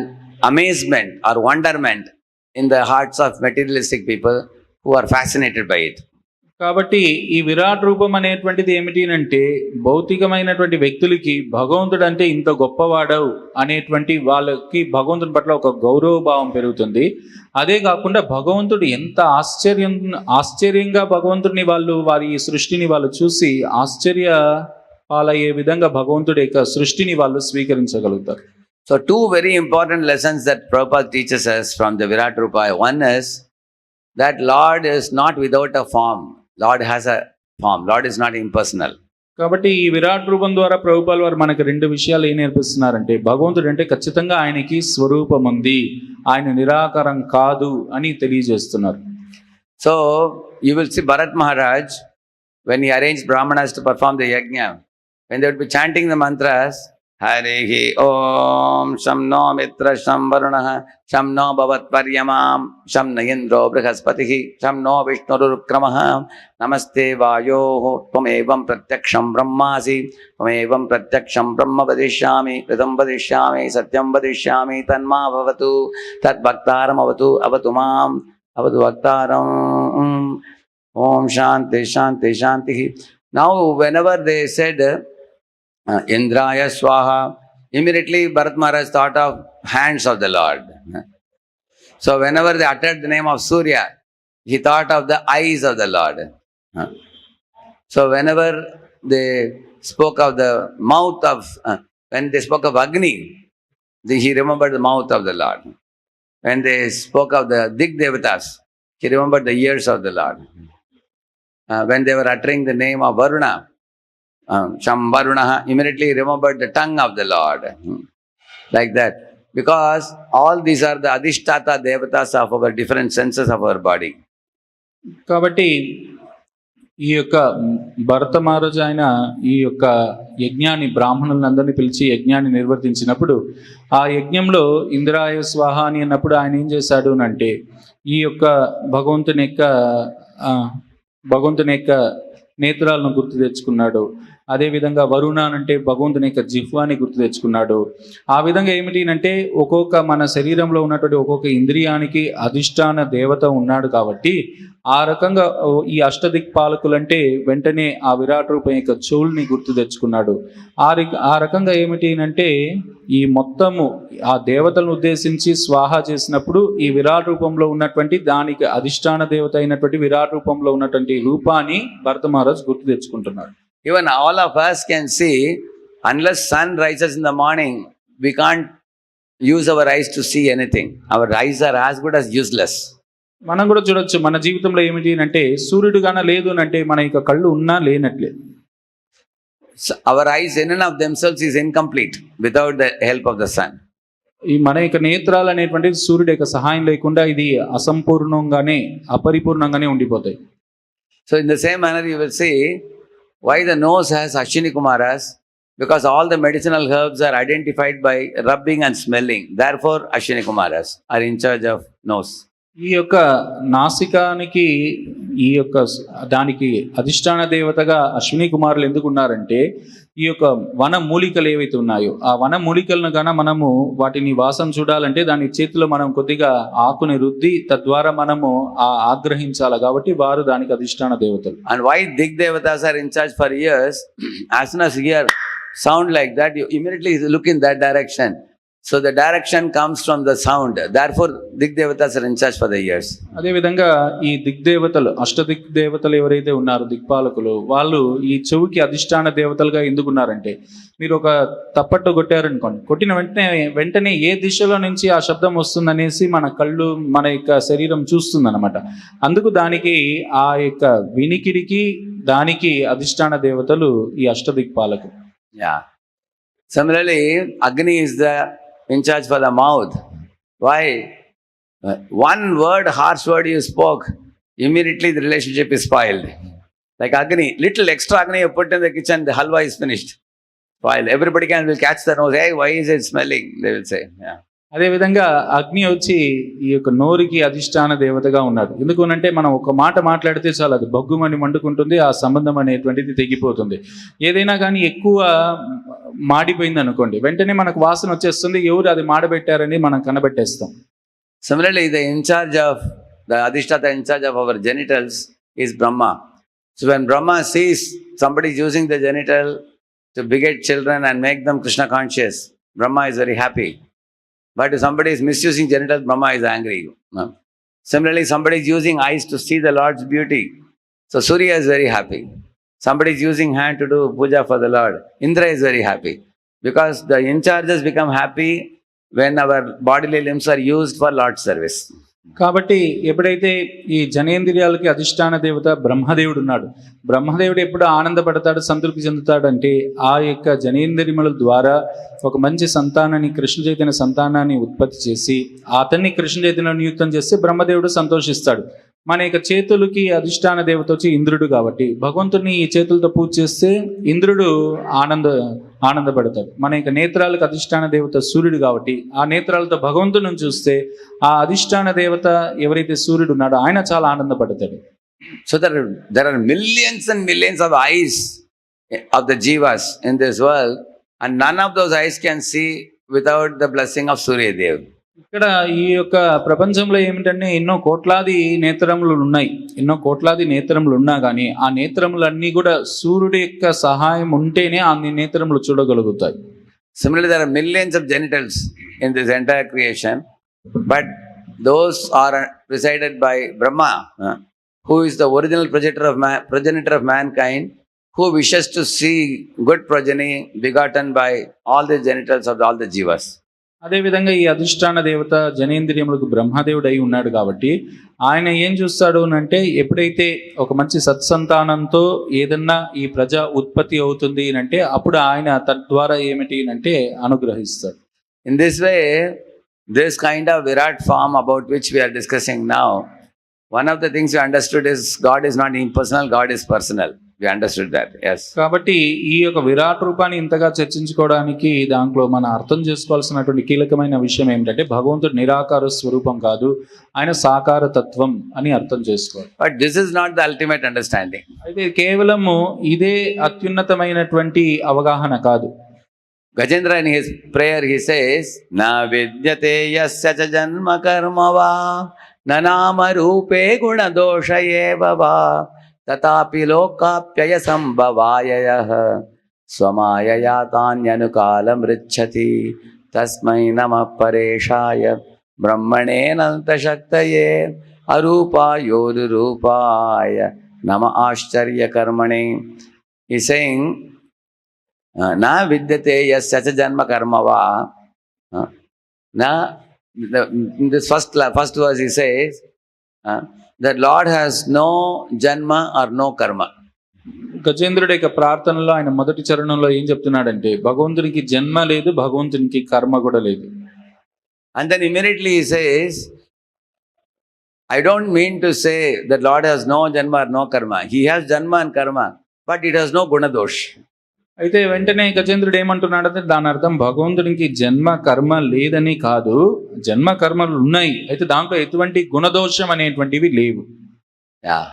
amazement or wonderment in the hearts of materialistic people who are fascinated by it. కాబట్టి ఈ విరాట్ రూపం అనేటువంటిది ఏమిటి అంటే భౌతికమైనటువంటి వ్యక్తులకి భగవంతుడు అంటే ఇంత గొప్పవాడవు అనేటువంటి వాళ్ళకి భగవంతుని పట్ల ఒక గౌరవ భావం పెరుగుతుంది. అదే కాకుండా భగవంతుడు ఎంత ఆశ్చర్యంగా భగవంతుడిని వాళ్ళు వారి సృష్టిని వాళ్ళు చూసి ఆశ్చర్య పాలయ్యే విధంగా భగవంతుడి యొక్క సృష్టిని వాళ్ళు స్వీకరించగలుగుతారు. So two very important lessons that Prabhupada teaches us from the Virat Rupa. One is that Lord is not without a form. Lord has a form. Lord is not impersonal. కాబట్టి ఈ విరాట్ రూపం ద్వారా ప్రభుపాల్ వారు మనకు రెండు విషయాలు ఏం నేర్పిస్తున్నారంటే భగవంతుడు అంటే ఖచ్చితంగా ఆయనకి స్వరూపం ఉంది, ఆయన నిరాకారం కాదు అని తెలియజేస్తున్నారు. So you will see Bharat Maharaj, when he arranged Brahmanas to perform the yajna, when they would be chanting the mantras, Hare Om Sham No Mitra Sham Varunah Sham No Bhavat Paryamam Sham No Indra Brihaspatihi Sham No Vishnurukramah Namaste Vayo Tvamevam Pratyaksham Brahmasi Tvamevam Pratyaksham Brahma Vadishyami Ritam Vadishyami Satyam Vadishyami Tanma Bhavatu Tat Bhaktaram Avatu Mam Avatu Bhaktaram Om Shanti Shanti Shanti. Now whenever they said Indraya Swaha, immediately Bharat Maharaj thought of hands of the Lord. So whenever they uttered the name of Surya, he thought of the eyes of the Lord. So whenever they spoke of the mouth of, when they spoke of Agni, he remembered the mouth of the Lord. When they spoke of the Dig Devatas, he remembered the ears of the Lord. When they were uttering the name of Varuna, Sham Varunaha, immediately remembered the tongue of the Lord. Like that. Because all these are the Adhishtata Devatas of our different senses of our body. కాబట్టి ఈ యొక్క భరత మహారాజు ఆయన ఈ యొక్క యజ్ఞాన్ని బ్రాహ్మణులందరినీ పిలిచి యజ్ఞాన్ని నిర్వర్తించినప్పుడు ఆ యజ్ఞంలో ఇంద్రాయ స్వాహ అని అన్నప్పుడు ఆయన ఏం చేశాడు అంటే ఈ యొక్క భగవంతుని యొక్క నేత్రాలను గుర్తు తెచ్చుకున్నాడు. అదేవిధంగా వరుణ అంటే భగవంతుని యొక్క జిహ్వాని గుర్తు తెచ్చుకున్నాడు. ఆ విధంగా ఏమిటి అంటే ఒక్కొక్క మన శరీరంలో ఉన్నటువంటి ఒక్కొక్క ఇంద్రియానికి అధిష్టాన దేవత ఉన్నాడు. కాబట్టి ఆ రకంగా ఈ అష్టదిక్పాలకులంటే వెంటనే ఆ విరాట్ రూపం యొక్క చెవుల్ని గుర్తు తెచ్చుకున్నాడు. ఆ రకంగా ఏమిటి అంటే ఈ మొత్తము ఆ దేవతలను ఉద్దేశించి స్వాహ చేసినప్పుడు ఈ విరాట్ రూపంలో ఉన్నటువంటి దానికి అధిష్టాన దేవత అయినటువంటి విరాట్ రూపంలో ఉన్నటువంటి రూపాన్ని భరత మహారాజ్ గుర్తు తెచ్చుకుంటున్నాడు. Even all of us can see, unless sun rises in the morning, we can't use our eyes to see anything. Our eyes are as good as useless. మనం కూడా చూడొచ్చు మన జీవితంలో ఏమిటి అంటే సూర్యుడు గాన లేదు అంటే మన యొక్క కళ్ళు ఉన్నా లేనట్లే. Our eyes in and of themselves is incomplete without the help of the sun. ఈ మన యొక్క నేత్రాలు అనేటువంటి సూర్యుడి యొక్క సహాయం లేకుండా ఇది అసంపూర్ణంగానే అపరిపూర్ణంగానే ఉండిపోతాయి. So in the same manner you will see why the nose has Ashwini Kumaras, because all the medicinal herbs are identified by rubbing and smelling. Therefore Ashwini Kumaras are in charge of nose. ఈ యొక్క నాసికానికి ఈ యొక్క దానికి అధిష్టాన దేవతగా అశ్విని కుమారులు ఎందుకు ఉన్నారంటే, ఈ యొక్క వన మూలికలు ఏవైతే ఉన్నాయో ఆ వన మూలికలను గాన మనము వాటిని వాసన చూడాలంటే దాని చేతిలో మనం కొద్దిగా ఆకుని రుద్ది తద్వారా మనము ఆగ్రహించాలి. కాబట్టి వారు దానికి అధిష్టాన దేవతలు. And why Digdevatas are in charge for years? As soon as you hear sound like that, you immediately look in that direction. So the direction comes from the sound. Therefore, Digdevatas are in charge for the years. అదే విధంగా ఈ దిగ్దేవతలు, అష్టదిగ్దేవతలు ఎవరైతే ఉన్నారో దిక్పాలకులు, వాళ్ళు ఈ చెవికి అధిష్టాన దేవతలుగా ఎందుకున్నారంటే, మీరు ఒక తప్పట్టు కొట్టారనుకోండి, కొట్టిన వెంటనే ఏ దిశలో నుంచి ఆ శబ్దం వస్తుందనేసి మన కళ్ళు, మన యొక్క శరీరం చూస్తుందన్నమాట. అందుకు దానికి ఆ యొక్క వినికిడికి దానికి అధిష్టాన దేవతలు ఈ అష్టదిక్పాలకులు. Yeah. Similarly, Agni is the in charge for the mouth. Why? One word, harsh word you spoke, immediately the relationship is spoiled. Like Agni, little extra Agni you put in the kitchen, the halwa is finished. Spoiled. Everybody will catch the nose. Hey, why is it smelling? They will say. Yeah. అదేవిధంగా అగ్ని వచ్చి ఈ యొక్క నోరుకి అధిష్టాన దేవతగా ఉన్నాడు. ఎందుకనంటే మనం ఒక మాట మాట్లాడితే చాలు అది బగ్గుమని మండుకుంటుంది, ఆ సంబంధం అనేటువంటిది తెగిపోతుంది. ఏదైనా కానీ ఎక్కువ మాడిపోయింది అనుకోండి, వెంటనే మనకు వాసన వచ్చేస్తుంది, ఎవరు అది మాడబెట్టారని మనం కనబెట్టేస్తాం. Similarly, the Adhishtata in charge of our genitals is Brahma. So when Brahma sees somebody is using the genital to beget children and make them Krishna conscious, Brahma is very happy. But if somebody is misusing genitals, Brahma is angry. Similarly, somebody is using eyes to see the Lord's beauty. So Surya is very happy. Somebody is using hand to do puja for the Lord. Indra is very happy. Because the in charges become happy when our bodily limbs are used for Lord's service. కాబట్టి ఎప్పుడైతే ఈ జనేంద్రియాలకి అధిష్టాన దేవత బ్రహ్మదేవుడు ఉన్నాడు, బ్రహ్మదేవుడు ఎప్పుడు ఆనందపడతాడు, సంతృప్తి చెందుతాడంటే ఆ యొక్క జనేంద్రియముల ద్వారా ఒక మంచి సంతానాన్ని, కృష్ణ చైతన్య సంతానాన్ని ఉత్పత్తి చేసి అతన్ని కృష్ణ చైతన్యంలో నియుక్తం చేస్తే బ్రహ్మదేవుడు సంతోషిస్తాడు. మన యొక్క చేతులకి అధిష్టాన దేవత వచ్చి ఇంద్రుడు కాబట్టి భగవంతుని ఈ చేతులతో పూజ చేస్తే ఇంద్రుడు ఆనందపడతాడు. మన యొక్క నేత్రాలకు అధిష్టాన దేవత సూర్యుడు కాబట్టి ఆ నేత్రాలతో భగవంతుని చూస్తే ఆ అధిష్టాన దేవత ఎవరైతే సూర్యుడు ఉన్నాడో ఆయన చాలా ఆనందపడతాడు. So there are millions and millions of eyes of the jivas in this world, and none of those eyes can see without the blessing of Surya Dev. ఇక్కడ ఈ యొక్క ప్రపంచంలో ఏమిటంటే ఎన్నో కోట్లాది నేత్రములు ఉన్నా కానీ ఆ నేత్రములన్నీ కూడా సూర్యుడి యొక్క సహాయం ఉంటేనే ఆ నేత్రములు చూడగలుగుతాయి. Similarly, there are millions of genitals in this entire creation, but those are presided by Brahma, who is the original progenitor of mankind, who wishes to see good progeny begotten by all the genitals of all the jivas. అదేవిధంగా ఈ అధిష్టాన దేవత జనేంద్రియములకు బ్రహ్మదేవుడు అయి ఉన్నాడు కాబట్టి ఆయన ఏం చూస్తాడు అంటే, ఎప్పుడైతే ఒక మంచి సత్సంతానంతో ఏదన్నా ఈ ప్రజ ఉత్పత్తి అవుతుంది అంటే అప్పుడు ఆయన తద్వారా ఏమిటి అంటే అనుగ్రహిస్తాడు. In this way, this kind of Virat form about which we are discussing now, one of the things we understood is God is not impersonal, God is personal. We understood that. Yes. కాబట్టి ఈ యొక్క విరాట్ రూపాన్ని ఇంతగా చర్చించుకోవడానికి దాంట్లో మనం అర్థం చేసుకోవాల్సినటువంటి కీలకమైన విషయం ఏమిటంటే భగవంతుడు నిరాకార స్వరూపం కాదు, ఆయన సాకార తత్వం అని అర్థం చేసుకోవాలి. But this is not the ultimate understanding. అయితే కేవలము ఇదే అత్యున్నతమైనటువంటి అవగాహన కాదు. Gajendra in his prayer he says, Na vidyate yasya cha janma karma va, na nama rupe guna dosha eva va, tatapi lokapyaya sambhavayayah, swamayaya tanyanukalam richati, tasmai namah pareshaya, brahmane nanta shaktaye, arupa yorurupaya, nama ashcharya karmane. He is saying, na vidyate yasya cha janma karma va. Na, in this first verse he says that Lord has no janma or no karma. గజేంద్రుడి యొక్క ప్రార్థనలో ఆయన మొదటి చరణంలో ఏం చెప్తున్నాడంటే భగవంతునికి జన్మ లేదు, భగవంతునికి కర్మ కూడా లేదు. And then immediately he says, I don't mean to say that Lord has no janma or no karma. He has janma and karma, but it has no guna dosh. అయితే వెంటనే గజేంద్రుడు ఏమంటున్నాడంటే దాని అర్థం భగవంతుడికి జన్మ కర్మ లేదని కాదు, జన్మ కర్మలు ఉన్నాయి, అయితే దాంట్లో ఎటువంటి గుణదోషం అనేటువంటివి లేవు. Yeah.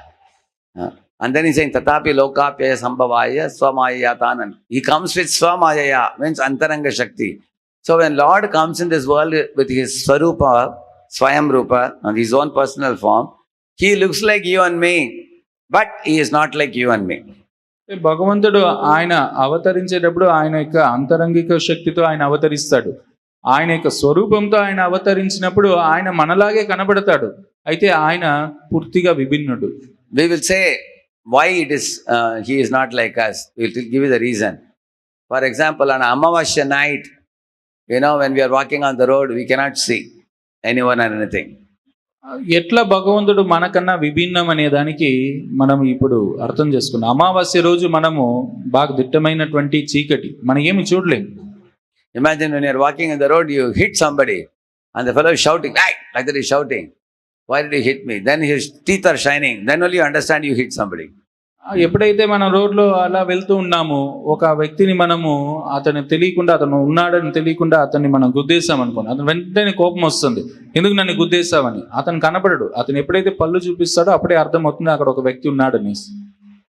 And then he's saying, Tatapi Lokapya Sambhavaya Swamayatanan. He comes with Swamayaya, means Antaranga Shakti. So when Lord comes in this world with his Swarupa, Swayam Rupa, and his own personal form, he looks like you and me, but he is not like you and me. భగవంతుడు ఆయన అవతరించేటప్పుడు ఆయన యొక్క అంతరంగిక శక్తితో ఆయన అవతరిస్తాడు. ఆయన యొక్క స్వరూపంతో ఆయన అవతరించినప్పుడు ఆయన మనలాగే కనబడతాడు, అయితే ఆయన పూర్తిగా విభిన్నుడు. We will say why it is he is not like us. We will give you the reason. For example, on Amavasya night, when we are walking on the road, we cannot see anyone or anything. ఎట్లా భగవంతుడు మనకన్నా విభిన్నం అనే దానికి మనం ఇప్పుడు అర్థం చేసుకున్నాం. అమావాస్య రోజు మనము బాగా దిట్టమైనటువంటి చీకటి, మనం ఏమి చూడలేము. Imagine when you are walking on the road, you hit somebody and the fellow is shouting, like that he's shouting. Why did he hit me? Then his teeth are shining. Then only you understand you hit somebody. ఎప్పుడైతే మనం రోడ్లో అలా వెళ్తూ ఉన్నామో ఒక వ్యక్తిని మనము అతను తెలియకుండా, అతను ఉన్నాడని తెలియకుండా అతన్ని మనం గుద్దేశాం అనుకోండి, అతను వెంటనే కోపం వస్తుంది, ఎందుకు నన్ను గుద్దేశామని. అతను కనపడడు, అతను ఎప్పుడైతే పళ్ళు చూపిస్తాడో అప్పుడే అర్థం అవుతుంది అక్కడ ఒక వ్యక్తి ఉన్నాడని.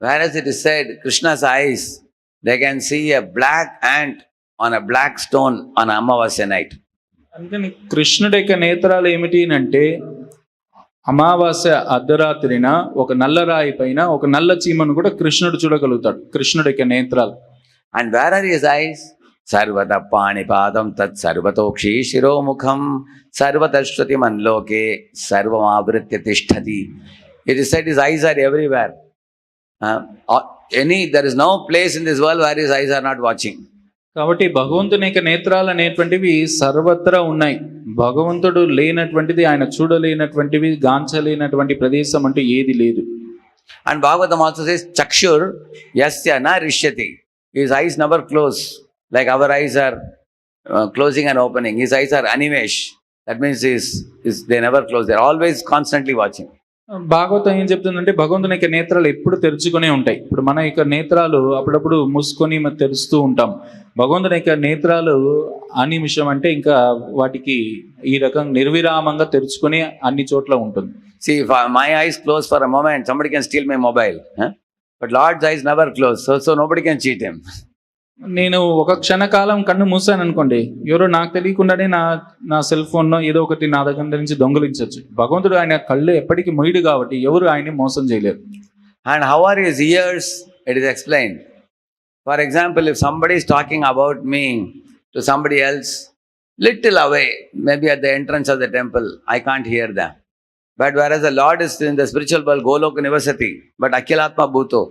Whereas it is said, Krishna's eyes, they can see a black ant on a black stone on Amavasya night. అందుకని కృష్ణుడి యొక్క నేత్రాలు ఏమిటి అంటే అమావాస్య అర్ధరాత్రిన ఒక నల్ల రాయి పైన ఒక నల్ల చీమను కూడా కృష్ణుడు చూడగలుగుతాడు, కృష్ణుడి యొక్క నేత్రాలు. And where are his eyes? Sarvata panipadam tat sarvatokshi shiromukham sarvatashtrati manloke sarvamavritya tishtati. It is said his eyes are everywhere. There is no place in this world where his eyes are not watching. కాబట్టి భగవంతుని యొక్క నేత్రాలు అనేటువంటివి సర్వత్రా ఉన్నాయి. భగవంతుడు లేనటువంటిది, ఆయన చూడలేనటువంటివి, గాంచలేనటువంటి ప్రదేశం అంటూ ఏది లేదు. And Bhagavatam also says, Chakshur yasya na rishyati. His eyes never close. Like our eyes are closing and opening. His eyes are animesh. That means they never close. They are always constantly watching. Bhagavatam ఏం చెప్తుందంటే భగవంతుని యొక్క నేత్రాలు ఎప్పుడు తెరుచుకునే ఉంటాయి. ఇప్పుడు మన యొక్క నేత్రాలు అప్పుడప్పుడు మూసుకొని తెరుస్తూ ఉంటాం. భగవంతుని యొక్క నేత్రాలు అనిమిషం అంటే ఇంకా వాటికి ఈ రకం నిర్విరామంగా తెరుచుకొని అన్ని చోట్ల ఉంటుంది. See, if my eyes close for a moment, somebody can steal my mobile. But Lord's eyes never close, so nobody can cheat him. నేను ఒక క్షణకాలం కన్ను మూసాను అనుకోండి, ఎవరో నాకు తెలియకుండానే నా సెల్ ఫోన్ ఏదో ఒకటి నా దగ్గర నుంచి దొంగలించవచ్చు. భగవంతుడు ఆయన కళ్ళు ఎప్పటికీ మొయ్యడు కాబట్టి ఎవరు ఆయన్ని మోసం చేయలేరు. And how are his ears? It is explained. For example, if somebody is talking about me to somebody else, little away, maybe at the entrance of the temple, I can't hear them. But whereas the Lord is in the spiritual world, Goloka Nivasati, but Akhilatma Bhuto,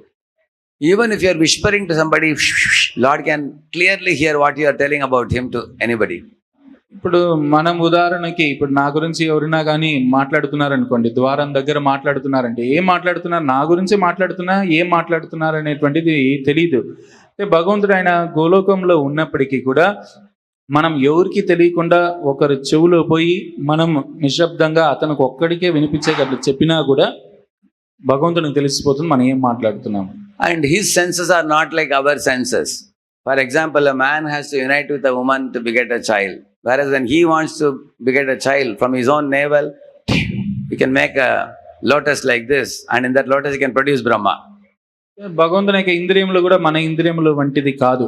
even if you are whispering to somebody, Lord can clearly hear what you are telling about him to anybody. ఇప్పుడు మనం ఉదాహరణకి ఇప్పుడు నా గురించి ఎవరైనా కానీ మాట్లాడుతున్నారనుకోండి, ద్వారం దగ్గర మాట్లాడుతున్నారంటే ఏం మాట్లాడుతున్నారు, నా గురించే మాట్లాడుతున్నా, ఏం మాట్లాడుతున్నారు అనేటువంటిది తెలియదు. భగవంతుడు ఆయన గోలోకంలో ఉన్నప్పటికీ కూడా మనం ఎవరికి తెలియకుండా ఒకరి చెవులో పోయి మనం నిశ్శబ్దంగా అతనికి ఒక్కడికే వినిపించేటట్లు చెప్పినా కూడా భగవంతునికి తెలిసిపోతుంది మనం ఏం మాట్లాడుతున్నాము. And his senses are not like our senses. For example, a man has to unite with a woman to beget a child. Whereas when he wants to beget a child from his own navel, he can make a lotus like this, and in that lotus he can produce Brahma. భగవంతుని యొక్క ఇంద్రియములు కూడా మన ఇంద్రియములు వంటిది కాదు.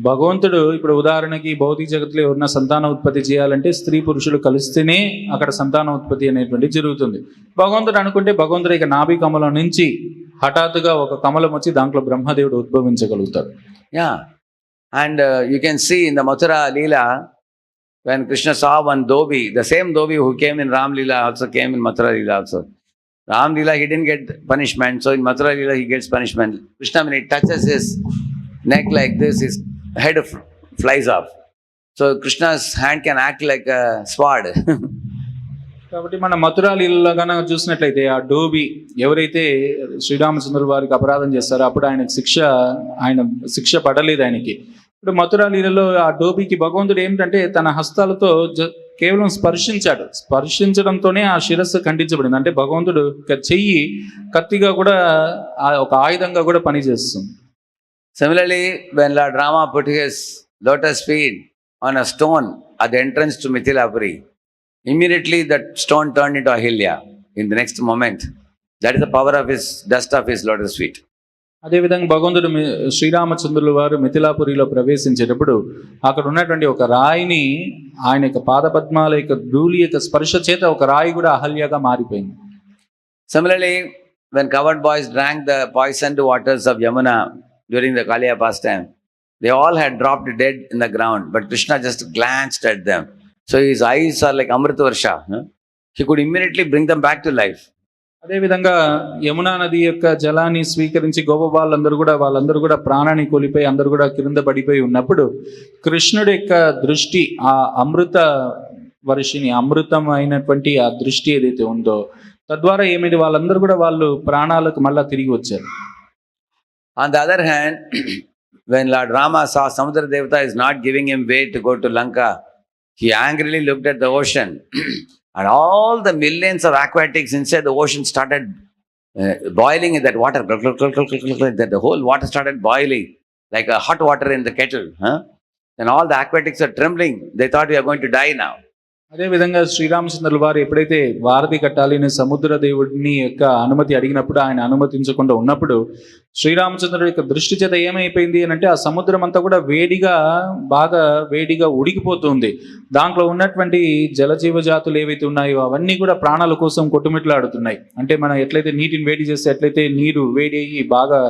భగవంతుడు ఇప్పుడు ఉదాహరణకి భౌతిక జగత్తులో ఎవరైనా సంతాన ఉత్పత్తి చేయాలంటే స్త్రీ పురుషులు కలిస్తేనే అక్కడ సంతాన ఉత్పత్తి అనేటువంటి జరుగుతుంది. భగవంతుడు అనుకుంటే భగవంతుడి యొక్క నాభి కమలం నుంచి హఠాత్తుగా ఒక కమలం వచ్చి దాంట్లో బ్రహ్మదేవుడు ఉద్భవించగలుగుతాడు. Yeah, and you can see in the Mathura Leela, when Krishna saw one Dhobi, the same Dhobi who came in Ram Leela also came in Mathura Leela also. Ram Leela he didn't get punishment, so in Mathura Leela he gets punishment. Krishna, when he touches his neck like this, his head flies off. So Krishna's hand can act like a sword. కాబట్టి మన మథురా లీలలో కనుక చూసినట్లయితే ఆ డోబి ఎవరైతే శ్రీరామచంద్రుల వారికి అపరాధం చేస్తారో అప్పుడు ఆయన శిక్ష పడలేదు ఆయనకి. ఇప్పుడు మథురా లీలలో ఆ డోబికి భగవంతుడు ఏమిటంటే తన హస్తాలతో కేవలం స్పర్శించడంతోనే ఆ శిరస్సు ఖండించబడింది. అంటే భగవంతుడు చెయ్యి కత్తిగా కూడా ఒక ఆయుధంగా కూడా పనిచేస్తుంది. Similarly, when Lord Rama put his lotus feet on a stone at the entrance to Mithilapuri, immediately that stone turned into Ahilya in the next moment. That is the power of his dust of his lotus feet. అదేవిధంగా భగవంతుడు శ్రీరామచంద్రుల వారు మిథిలాపురిలో ప్రవేశించేటప్పుడు అక్కడ ఉన్నటువంటి ఒక రాయిని ఆయన యొక్క పాదపద్మాల యొక్క ధూళి యొక్క స్పర్శ చేత ఒక రాయి కూడా అహల్యగా మారిపోయింది. Similarly, when cowherd boys drank the poisoned waters of Yamuna during the Kaliya pastime, they all had dropped dead in the ground, but Krishna just glanced at them. So his eyes are like Amritvarsha. He could immediately bring them back to life. అదేవిధంగా యమునా నది యొక్క జలాన్ని స్వీకరించి వాళ్ళందరూ కూడా ప్రాణాన్ని కోల్పోయి అందరూ కూడా కింద పడిపోయి ఉన్నప్పుడు కృష్ణుడి యొక్క దృష్టి ఆ అమృత వర్షిని అమృతమైనటువంటి ఆ దృష్టి ఏదైతే ఉందో తద్వారా ఏమిటి వాళ్ళందరూ కూడా వాళ్ళు ప్రాణాలకు మళ్ళా తిరిగి వచ్చారు. On the other hand, when Lord Rama saw Samudra Devata is not giving him way to go to Lanka, he angrily looked at the ocean. And all the millions of aquatics inside the ocean started boiling in that water. That the whole water started boiling like a hot water in the kettle. And all the aquatics are trembling. They thought we are going to die now. అదేవిధంగా శ్రీరామచంద్రుల వారు ఎప్పుడైతే వారధి కట్టాలి అని సముద్ర దేవుడిని యొక్క అనుమతి అడిగినప్పుడు ఆయన అనుమతించకుండా ఉన్నప్పుడు శ్రీరామచంద్రుడి యొక్క దృష్టి చేత ఏమైపోయింది అని అంటే ఆ సముద్రం అంతా కూడా బాగా వేడిగా ఉడికిపోతుంది. దాంట్లో ఉన్నటువంటి జలజీవ జాతులు ఏవైతే ఉన్నాయో అవన్నీ కూడా ప్రాణాల కోసం కొట్టుమిట్లాడుతున్నాయి. అంటే మనం ఎట్లయితే నీటిని వేడి చేస్తే ఎట్లయితే నీరు వేడి అయ్యి బాగా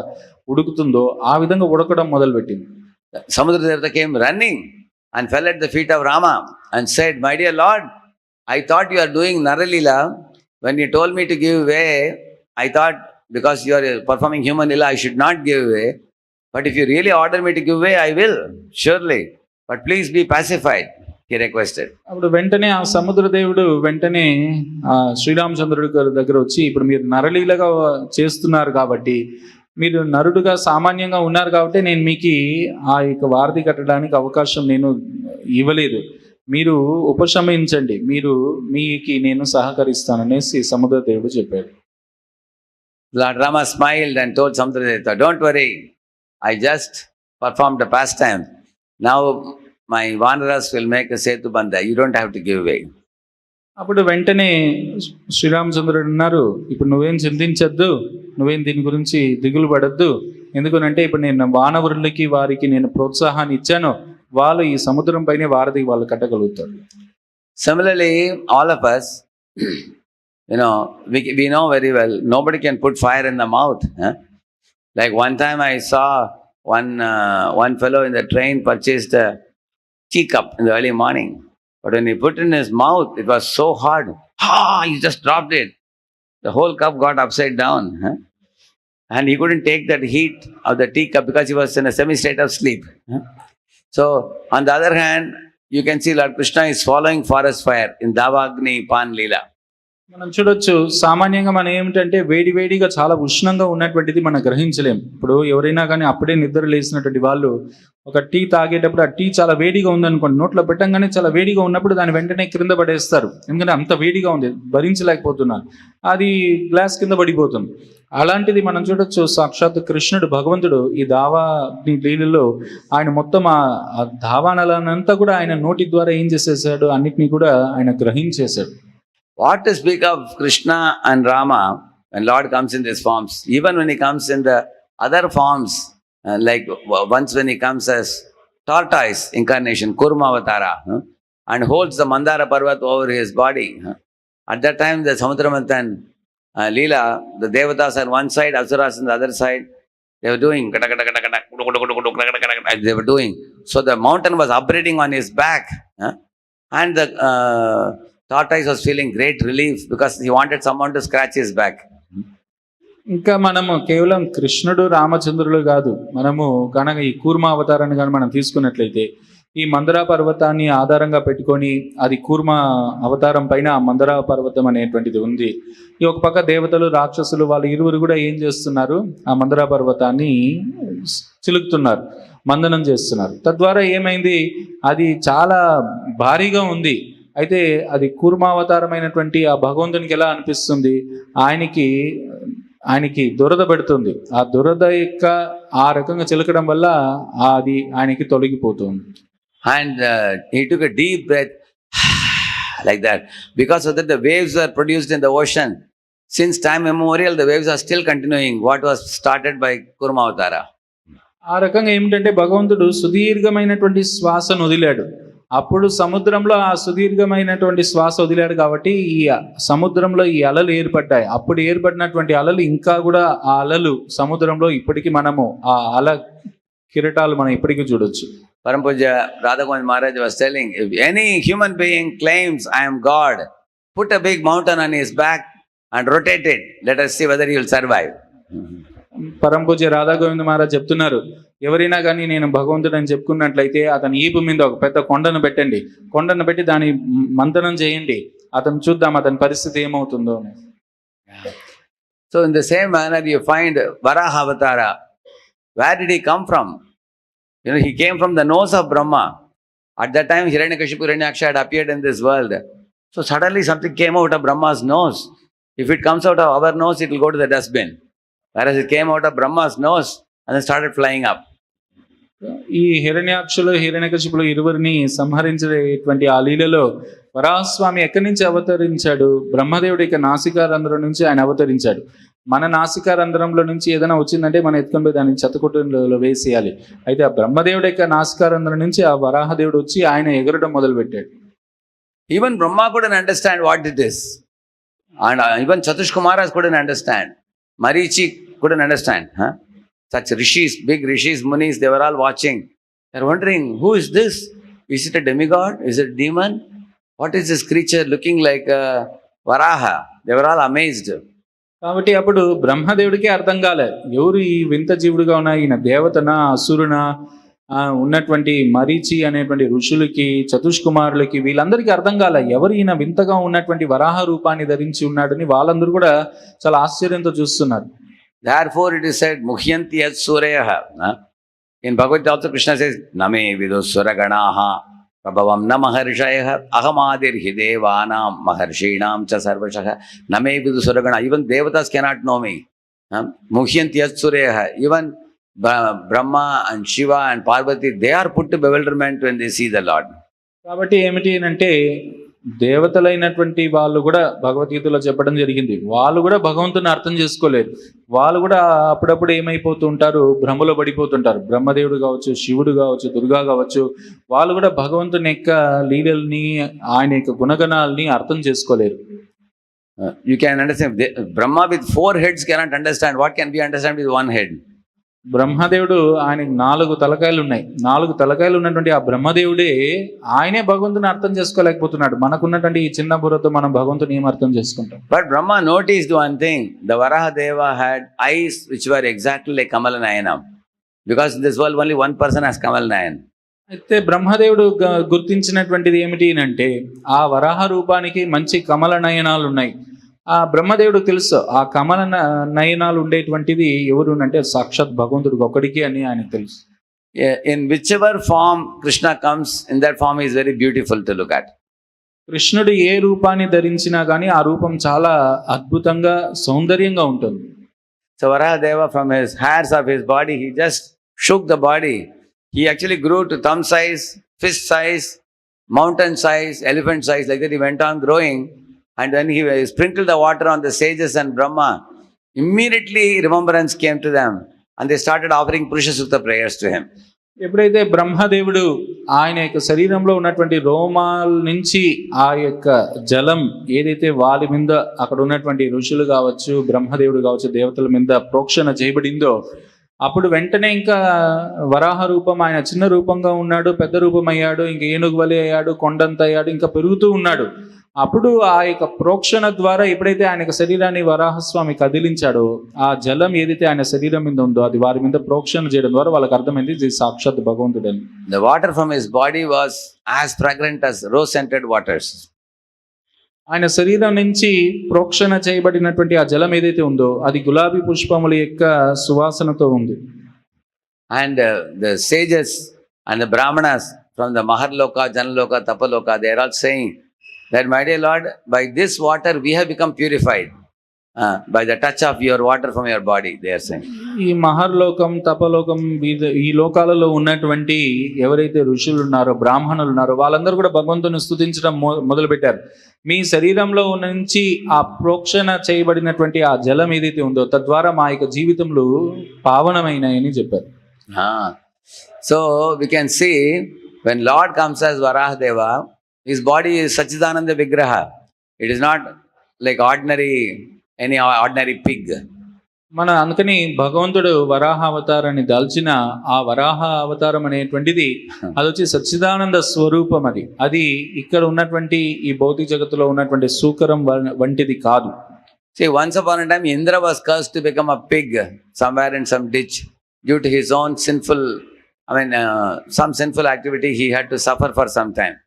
ఉడుకుతుందో ఆ విధంగా ఉడకడం మొదలుపెట్టింది. Samudra Devata came running and fell at the feet of Rama and said, "My dear Lord, I thought you are doing Naralila. When you told me to give way, I thought because you are performing human lila, I should not give way. But if you really order me to give way, I will, surely. But please be pacified," he requested. అప్పుడు వెంటనే ఆ సముద్ర దేవుడు వెంటనే శ్రీరామచంద్రుడి దగ్గర వచ్చి ఇప్పుడు మీరు నరలీలగా చేస్తున్నారు కాబట్టి మీరు నరుడుగా సామాన్యంగా ఉన్నారు కాబట్టి నేను మీకు ఆ యొక్క వారధి కట్టడానికి అవకాశం నేను ఇవ్వలేదు, మీరు ఉపశమించండి, మీకు నేను సహకరిస్తాననేసి సముద్ర దేవుడు చెప్పాడు. Lord Rama smiled and told Samudra Devata, "Don't worry, I just performed a pastime. Now my Vanaras will make a Setu Bandha. You don't have to give way." అప్పుడు వెంటనే శ్రీరామచంద్రుడు అన్నారు, ఇప్పుడు నువ్వేం చింతించద్దు, నువ్వేం దీని గురించి దిగులు పడద్దు, ఎందుకనంటే ఇప్పుడు నేను వానవులకి వారికి నేను ప్రోత్సాహాన్ని ఇచ్చాను, వాళ్ళు ఈ సముద్రం పైనే వారధి వాళ్ళు కట్టగలుగుతారు. Similarly, all of us, we know very well, nobody can put fire in the mouth. Like one time I saw one fellow in the train purchased a teacup in the early morning. But when he put in his mouth, it was so hard. He just dropped it. The whole cup got upside down. And he couldn't take that heat of the teacup because he was in a semi-state of sleep. So, on the other hand, you can see Lord Krishna is following forest fire in Davagni Pan Leela. మనం చూడొచ్చు, సామాన్యంగా మనం ఏమిటంటే వేడిగా చాలా ఉష్ణంగా ఉన్నటువంటిది మనం గ్రహించలేం. ఇప్పుడు ఎవరైనా కానీ అప్పుడే నిద్ర లేసినటువంటి వాళ్ళు ఒక టీ తాగేటప్పుడు ఆ టీ చాలా వేడిగా ఉందనుకోండి, నోట్లో పెట్టంగానే చాలా వేడిగా ఉన్నప్పుడు దాన్ని వెంటనే క్రింద పడేస్తారు, ఎందుకంటే అంత వేడిగా ఉంది, భరించలేకపోతున్నారు, అది గ్లాస్ కింద పడిపోతుంది. అలాంటిది మనం చూడొచ్చు, సాక్షాత్ కృష్ణుడు భగవంతుడు ఈ దావా లీలలో ఆయన మొత్తం ఆ దావానలంతా కూడా ఆయన నోటి ద్వారా ఏం చేసేసాడు, అన్నిటినీ కూడా ఆయన గ్రహించేశాడు. What to speak of Krishna and Rama when Lord comes in these forms? Even when he comes in the other forms, like once when he comes as tortoise incarnation, Kurma Avatara, and holds the Mandara Parvat over his body. At that time, the Samudramanthan Leela, the Devatas on one side, Asuras on the other side, they were doing, they were doing. So the mountain was upbraiding on his back, and the tortoise was feeling great relief because he wanted someone to scratch his back. ఇంకా మనము కేవలం కృష్ణుడు రామచంద్రులు కాదు, మనము కనుక ఈ కూర్మ అవతారాన్ని కానీ మనం తీసుకున్నట్లయితే ఈ మందరా పర్వతాన్ని ఆధారంగా పెట్టుకొని అది కూర్మ అవతారం పైన ఆ మందరా పర్వతం అనేటువంటిది ఉంది. ఈ ఒక పక్క దేవతలు రాక్షసులు వాళ్ళు ఇరువురు కూడా ఏం చేస్తున్నారు, ఆ మందరా పర్వతాన్ని చిలుకుతున్నారు, మందనం చేస్తున్నారు. తద్వారా ఏమైంది, అది చాలా భారీగా ఉంది. అయితే అది కూర్మావతారమైనటువంటి ఆ భగవంతునికి ఎలా అనిపిస్తుంది, ఆయనకి ఆయనకి దురద పెడుతుంది. ఆ దురద యొక్క ఆ రకంగా చిలకడం వల్ల అది ఆయనకి తొలగిపోతుంది. And he took a deep breath like that. Because of that, the waves were produced in the ocean. Since time immemorial, the waves are still continuing what was started by Kurma Avatara. ఆ రకంగా ఏమిటంటే భగవంతుడు సుదీర్ఘమైనటువంటి శ్వాసను వదిలాడు. అప్పుడు సముద్రంలో ఆ సుదీర్ఘమైనటువంటి శ్వాస వదిలాడు కాబట్టి ఈ సముద్రంలో ఈ అలలు ఏర్పడ్డాయి. అప్పుడు ఏర్పడినటువంటి అలలు ఇంకా కూడా ఆ అలలు సముద్రంలో ఇప్పటికీ మనము ఆ అల కిరటాలు మనం ఇప్పటికీ చూడొచ్చు. Parampujya Radhagovind Maharaj was telling, if any human being claims I am God, put a big mountain on his back and rotate it. Let us see whether he will survive. పరంపూజ్య Radha Govinda Maharaj చెప్తున్నారు, ఎవరైనా కానీ నేను భగవంతుడు అని చెప్పుకున్నట్లయితే అతని ఈపు మీద ఒక పెద్ద కొండను పెట్టండి, కొండను పెట్టి దాని మంతనం చేయండి, అతను చూద్దాం అతని పరిస్థితి ఏమవుతుందో. So in the same manner you find Varaha Avatara. Where did he come from? You know, he came from the nose of Brahma. At that time Hiranyakashipu Hiranyaksha had appeared in this world. So suddenly something came out of Brahma's nose. If it comes out of our nose, it will go to the dustbin. Whereas it came out of Brahma's nose and then started flying up. ఈ హిరణ్యాక్షులు హిరణ్యకశిపులు ఇరువురిని సంహరించేటువంటి ఆ లీలలో వరాహస్వామి ఎక్కడి నుంచి అవతరించాడు? బ్రహ్మదేవుడి యొక్క నాసికారంధ్రం నుంచి ఆయన అవతరించాడు. మన నాసికారంధ్రంలో నుంచి ఏదైనా వచ్చిందంటే మనం ఎత్తుకొని పోయి దాన్ని చెత్తకుటుంలో వేసేయాలి. అయితే ఆ బ్రహ్మదేవుడి యొక్క నాసికారంధ్రం నుంచి ఆ వరాహదేవుడు వచ్చి ఆయన ఎగరడం మొదలు పెట్టాడు. Even Brahma couldn't understand what it is. And even Chatushkumaras couldn't understand. Marichi couldn't understand. Such rishis, big rishis, munis, they were all watching. They're wondering, who is this? Is it a demigod? Is it a demon? What is this creature looking like a Varaha? They were all amazed. కాబట్టి అప్పుడు బ్రహ్మదేవుడికి అర్థం కాలేదు, ఎవరు ఈ వింత జీవుడుగా ఉన్న ఈయన దేవతనా అసురునా? ఉన్నటువంటి మరీచి అనేటువంటి ఋషులకి చతుష్కుమారులకి వీళ్ళందరికీ అర్థం కాలే, ఎవరు ఈయన వింతగా ఉన్నటువంటి వరాహ రూపాన్ని ధరించి ఉన్నాడని వాళ్ళందరూ కూడా చాలా ఆశ్చర్యంతో చూస్తున్నారు. Therefore it is said, Muhyanti yat suryaha. In Bhagavad Gita also Krishna says, Name vidu suraganaha prabhavam na maharshayah ahamadir hidevanam maharshinam cha sarvashah. Name vidu suragana. Even devatas cannot know me. Muhyanti yat suryaha. Even Brahma and Shiva and Parvati, they are put to bewilderment when they see the Lord. కాబట్టి ఏమిటి అంటే దేవతలైనటువంటి వాళ్ళు కూడా భగవద్గీతలో చెప్పడం జరిగింది, వాళ్ళు కూడా భగవంతుని అర్థం చేసుకోలేరు. వాళ్ళు కూడా అప్పుడప్పుడు ఏమైపోతూ ఉంటారు, భ్రమలో పడిపోతుంటారు. బ్రహ్మదేవుడు కావచ్చు, శివుడు కావచ్చు, దుర్గా కావచ్చు, వాళ్ళు కూడా భగవంతుని యొక్క లీలల్ని ఆయన యొక్క గుణగణాలని అర్థం చేసుకోలేరు. You can understand, Brahma with 4 heads cannot understand. What can we understand with 1 head? బ్రహ్మదేవుడు ఆయనకి 4 తలకాయలు ఉన్నాయి. 4 తలకాయలు ఉన్నటువంటి ఆ బ్రహ్మదేవుడే ఆయనే భగవంతుని అర్థం చేసుకోలేకపోతున్నాడు. మనకున్నటువంటి ఈ చిన్న బుర్రతో మనం భగవంతుని ఏం అర్థం చేసుకుంటాం? But Brahma noticed one thing. The Varaha Deva had eyes which were exactly like Kamala Nayanam. Because in this world only one person has Kamala Nayan. అయితే బ్రహ్మదేవుడు గుర్తించినటువంటిది ఏమిటి అంటే ఆ వరాహ రూపానికి మంచి కమల నయనాలు ఉన్నాయి. ఆ బ్రహ్మదేవుడు తెలుసు ఆ కమల నయనాలు ఉండేటువంటిది ఎవరు అంటే సాక్షాత్ భగవంతుడికి ఒక్కడికి అని ఆయనకు తెలుసు. In whichever form Krishna comes, in that form he is very beautiful to look at. కృష్ణుడు ఏ రూపాన్ని ధరించినా కానీ ఆ రూపం చాలా అద్భుతంగా సౌందర్యంగా ఉంటుంది. So Varaha Deva, from his hairs of his body, he just shook the body. He actually grew to thumb size, fist size, mountain size, elephant size. Like that he went on growing. And when he sprinkled the water on the sages and Brahma, immediately remembrance came to them and they started offering Purusha Sukta prayers to him. ఎప్పుడైతే బ్రహ్మదేవుడు ఆయన యొక్క శరీరంలో ఉన్నటువంటి రోమాల నుంచి ఆ యొక్క జలం ఏదైతే వాళ్ళ మీద అక్కడ ఉన్నటువంటి ఋషులు కావచ్చు, బ్రహ్మదేవుడు కావచ్చు, దేవతల మీద ప్రోక్షణ చేయబడిందో అప్పుడు వెంటనే ఇంకా వరాహ రూపం, ఆయన చిన్న రూపంగా ఉన్నాడు, పెద్ద రూపం అయ్యాడు, ఇంకా ఏనుగు వలె అయ్యాడు, కొండంత అయ్యాడు, ఇంకా పెరుగుతూ ఉన్నాడు. అప్పుడు ఆ యొక్క ప్రోక్షణ ద్వారా ఎప్పుడైతే ఆయన శరీరాన్ని వరాహస్వామి కదిలించాడో ఆ జలం ఏదైతే ఆయన శరీరం మీద ఉందో అది వారి మీద ప్రోక్షణ చేయడం ద్వారా వాళ్ళకి అర్థమైంది ఇది సాక్షాత్ భగవంతుడని. The water from his body was as fragrant as rose scented waters. ఆయన శరీరం నుంచి ప్రోక్షణ చేయబడినటువంటి ఆ జలం ఏదైతే ఉందో అది గులాబీ పుష్పముల యొక్క సువాసనతో ఉంది. And the sages and the brahmanas from the Maharloka, Janaloka, Tapaloka, they are all saying that, my dear Lord, by this water we have become purified. by the touch of your water from your body, they are saying. ఈ మహర్లోకం తపలోకం ఈ లోకాలలో ఉన్నటువంటి ఎవరైతే ఋషులు ఉన్నారో బ్రాహ్మణులు ఉన్నారో వాళ్ళందరూ కూడా భగవంతుని స్తుతించడం మొదలు పెట్టారు. మీ శరీరంలో నుంచి ఆ ప్రోక్షణ చేయబడినటువంటి ఆ జలం ఏదైతే ఉందో తద్వారా మా యొక్క జీవితంలో పావనమైనాయని చెప్పారు. So we can see when Lord comes as Varaha Deva, his body is Sachidananda Vigraha. It is not like any ordinary pig. మన అందుకని భగవంతుడు వరాహ అవతారాన్ని దాల్చిన ఆ వరాహ అవతారం అనేటువంటిది అది వచ్చి సచ్చిదానంద స్వరూపం. అది ఇక్కడ ఉన్నటువంటి ఈ భౌతిక జగత్తులో ఉన్నటువంటి సూకరం వంటిది కాదు. See, once upon a time Indra was cursed to become a pig somewhere in some ditch due to his own some sinful activity. He had to suffer for some time.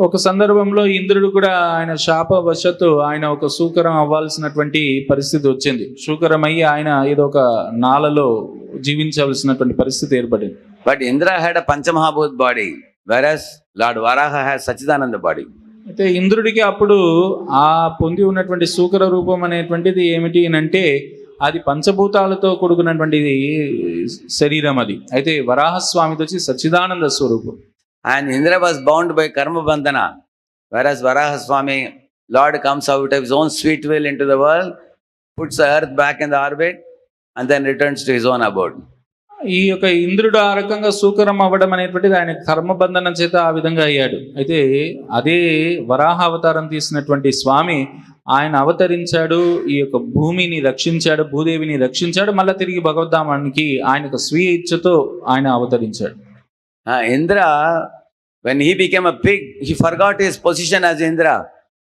ఒక సందర్భంలో ఇంద్రుడు కూడా ఆయన శాపవశత్తు ఆయన ఒక సూకరం అవ్వాల్సినటువంటి పరిస్థితి వచ్చింది. సూకరమయ్యి ఆయన ఏదో ఒక నాలలో జీవించవలసినటువంటి పరిస్థితి ఏర్పడింది. But Indra had a Panchamahabhut body, whereas Lord Varaha has Sachidananda body. అయితే ఇంద్రుడికి అప్పుడు ఆ పొంది ఉన్నటువంటి సూకర రూపం అనేటువంటిది ఏమిటి అంటే అది పంచభూతాలతో కూడుకున్నటువంటి శరీరం అది. అయితే వరాహస్వామిది వచ్చి సచ్చిదానంద స్వరూపం. And Indra was bound by karma bandhana, whereas Varaha Swami, Lord comes out of his own sweet will into the world, puts the earth back in the orbit, and then returns to his own abode. ఈ యొక్క ఇంద్రుడు ఆ రకంగా సూకరం అవ్వడం అనేటువంటిది ఆయన కర్మబంధనం చేత ఆ విధంగా అయ్యాడు. అయితే అదే వరాహ అవతారం తీసినటువంటి స్వామి ఆయన అవతరించాడు, ఈ యొక్క భూమిని రక్షించాడు, భూదేవిని రక్షించాడు, మళ్ళీ తిరిగి భగవద్ధామానికి ఆయన స్వీయ ఇచ్ఛతో ఆయన అవతరించాడు. Indra, when he became a pig, he forgot his position as Indra.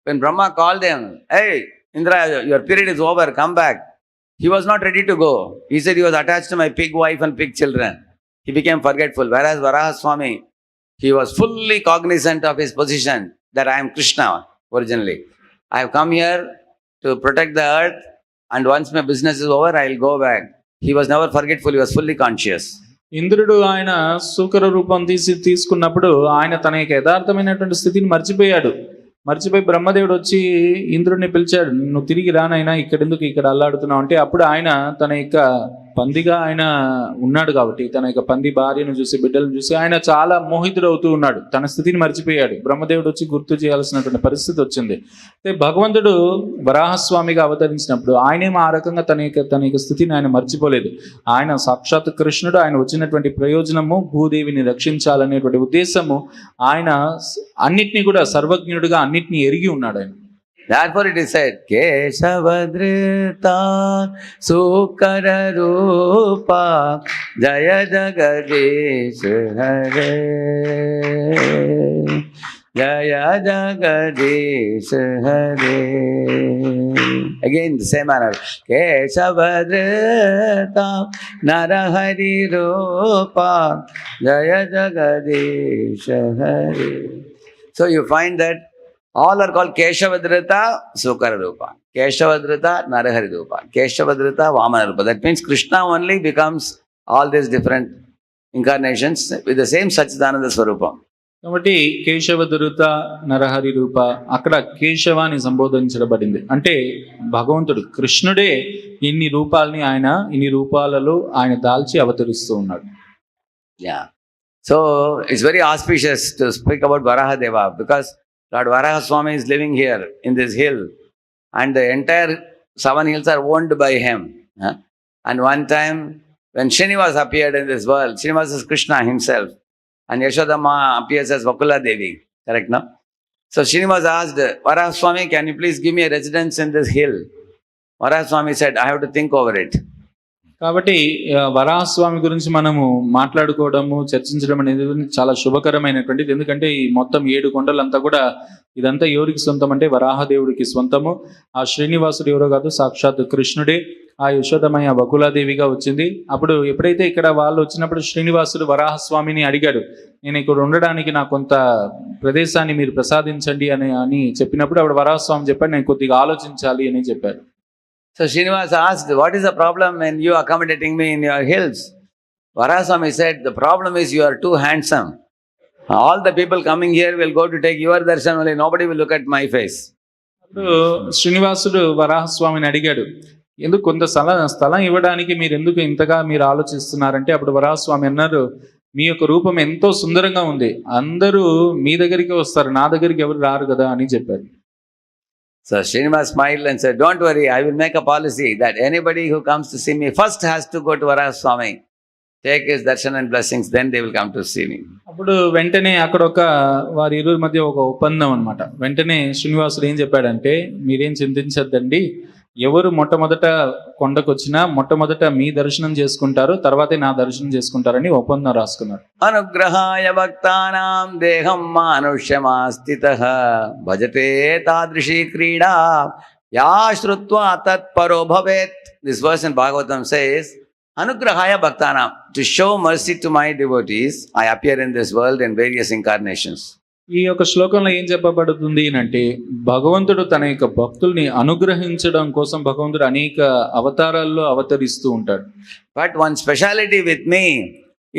When Brahma called him, "Hey, Indra, your period is over, come back." He was not ready to go. He said he was attached to my pig wife and pig children. He became forgetful. Whereas Varaha Swami, he was fully cognizant of his position that I am Krishna originally. I have come here to protect the earth, and once my business is over, I will go back. He was never forgetful. He was fully conscious. ఇంద్రుడు ఆయన సూకర రూపం తీసుకున్నప్పుడు ఆయన తన యొక్క యథార్థమైనటువంటి స్థితిని మర్చిపోయి బ్రహ్మదేవుడు వచ్చి ఇంద్రుడిని పిలిచాడు, నువ్వు తిరిగి రానైనా ఇక్కడెందుకు ఇక్కడ అల్లాడుతున్నావు అంటే అప్పుడు ఆయన తన యొక్క పందిగా ఆయన ఉన్నాడు కాబట్టి తన యొక్క పంది భార్యను చూసి బిడ్డలను చూసి ఆయన చాలా మోహితుడవుతూ ఉన్నాడు. తన స్థితిని మర్చిపోయాడు. బ్రహ్మదేవుడు వచ్చి గుర్తు చేయాల్సినటువంటి పరిస్థితి వచ్చింది. అయితే భగవంతుడు వరాహస్వామిగా అవతరించినప్పుడు ఆయనేమో ఆ రకంగా తన యొక్క స్థితిని ఆయన మర్చిపోలేదు. ఆయన సాక్షాత్ కృష్ణుడు. ఆయన వచ్చినటువంటి ప్రయోజనము భూదేవిని రక్షించాలనేటువంటి ఉద్దేశము. ఆయన అన్నిటినీ కూడా సర్వజ్ఞుడిగా అన్నిటినీ ఎరిగి ఉన్నాడు ఆయన. Therefore it is said, Keshavadrita Sukara Rupa Jaya Jagadish Hare Jaya Jagadish Hare. Again the same manner. Keshavadrita Narahari Rupa Jaya Jagadish Hare. So you find that all are called Keshavadrita Sukara Rupa, Keshavadrita Narahari Rupa, Keshavadrita Vamana Rupa. That means Krishna only becomes all these different incarnations with the same Sachidananda Swarupa. కాబట్టి కేశవధృత నరహరి రూప అక్కడ కేశవాన్ని సంబోధించబడింది. అంటే భగవంతుడు కృష్ణుడే ఇన్ని రూపాలలో ఆయన దాల్చి అవతరిస్తూ ఉన్నాడు. Yeah. So it's very auspicious to speak about Varaha Deva because Lord Varaha Swami is living here in this hill and the entire 7 hills are owned by him. And one time when Srinivas appeared in this world, Srinivas is Krishna himself and Yashodama appears as Vakula Devi, correct no? So Srinivas asked, Varaha Swami, can you please give me a residence in this hill? Varaha Swami said, I have to think over it. కాబట్టి వరాహస్వామి గురించి మనము మాట్లాడుకోవడము చర్చించడం అనేది చాలా శుభకరమైనటువంటిది. ఎందుకంటే ఈ మొత్తం 7 కొండలంతా కూడా ఇదంతా ఎవరికి సొంతం అంటే వరాహదేవుడికి సొంతము. ఆ శ్రీనివాసుడు ఎవరో కాదు, సాక్షాత్ కృష్ణుడే. ఆ యశోదమయ్య బకులాదేవిగా వచ్చింది. అప్పుడు ఎప్పుడైతే ఇక్కడ వాళ్ళు వచ్చినప్పుడు శ్రీనివాసుడు వరాహస్వామిని అడిగాడు, నేను ఇక్కడ ఉండడానికి నాకు కొంత ప్రదేశాన్ని మీరు ప్రసాదించండి అని చెప్పినప్పుడు అప్పుడు వరాహస్వామి చెప్పాడు, నేను కొద్దిగా ఆలోచించాలి అని చెప్పారు. So Srinivasa asked, what is the problem in you accommodating me in your hills? Varahaswami said, the problem is you are too handsome. All the people coming here will go to take your darshan only. Nobody will look at my face. అప్పుడు శ్రీనివాసుడు వరాహస్వామిని అడిగాడు, ఎందుకు కొంత స్థలం ఇవ్వడానికి మీరు ఎందుకు ఇంతగా మీరు ఆలోచిస్తున్నారంటే, అప్పుడు వరాహస్వామి అన్నారు, మీ యొక్క రూపం ఎంతో సుందరంగా ఉంది, అందరూ మీ దగ్గరికి వస్తారు, నా దగ్గరికి ఎవరు రారు కదా అని చెప్పారు. So Srinivas smiled and said, don't worry, I will make a policy that anybody who comes to see me first has to go to Varahaswami, take his darshan and blessings, then they will come to see me. అప్పుడు వెంటనే అక్కడ వారి ఇరువురి మధ్య ఒక ఒప్పందం అనమాట. వెంటనే శ్రీనివాసుడు ఏం చెప్పాడంటే, మీరేం చింతించద్దండి, ఎవరు మొట్టమొదట కొండకు వచ్చినా మొట్టమొదట మీ దర్శనం చేసుకుంటారు, తర్వాతే నా దర్శనం చేసుకుంటారని ఒప్పందం రాసుకున్నారు. అనుగ్రహాయ భక్తానాం దేహం మానుష్యమాస్థితః భజతే తాదృశీ క్రీడా యా శ్రుత్వా తత్పరో భవేత్. This verse in Bhagavatam says, అనుగ్రహాయ భక్తానాం, to show mercy to my devotees, I appear in this world in various incarnations. ఈ యొక్క శ్లోకంలో ఏం చెప్పబడుతుంది అంటే, భగవంతుడు తన యొక్క భక్తుల్ని అనుగ్రహించడం కోసం భగవంతుడు అనేక అవతారాల్లో అవతరిస్తూ ఉంటాడు. But one speciality with me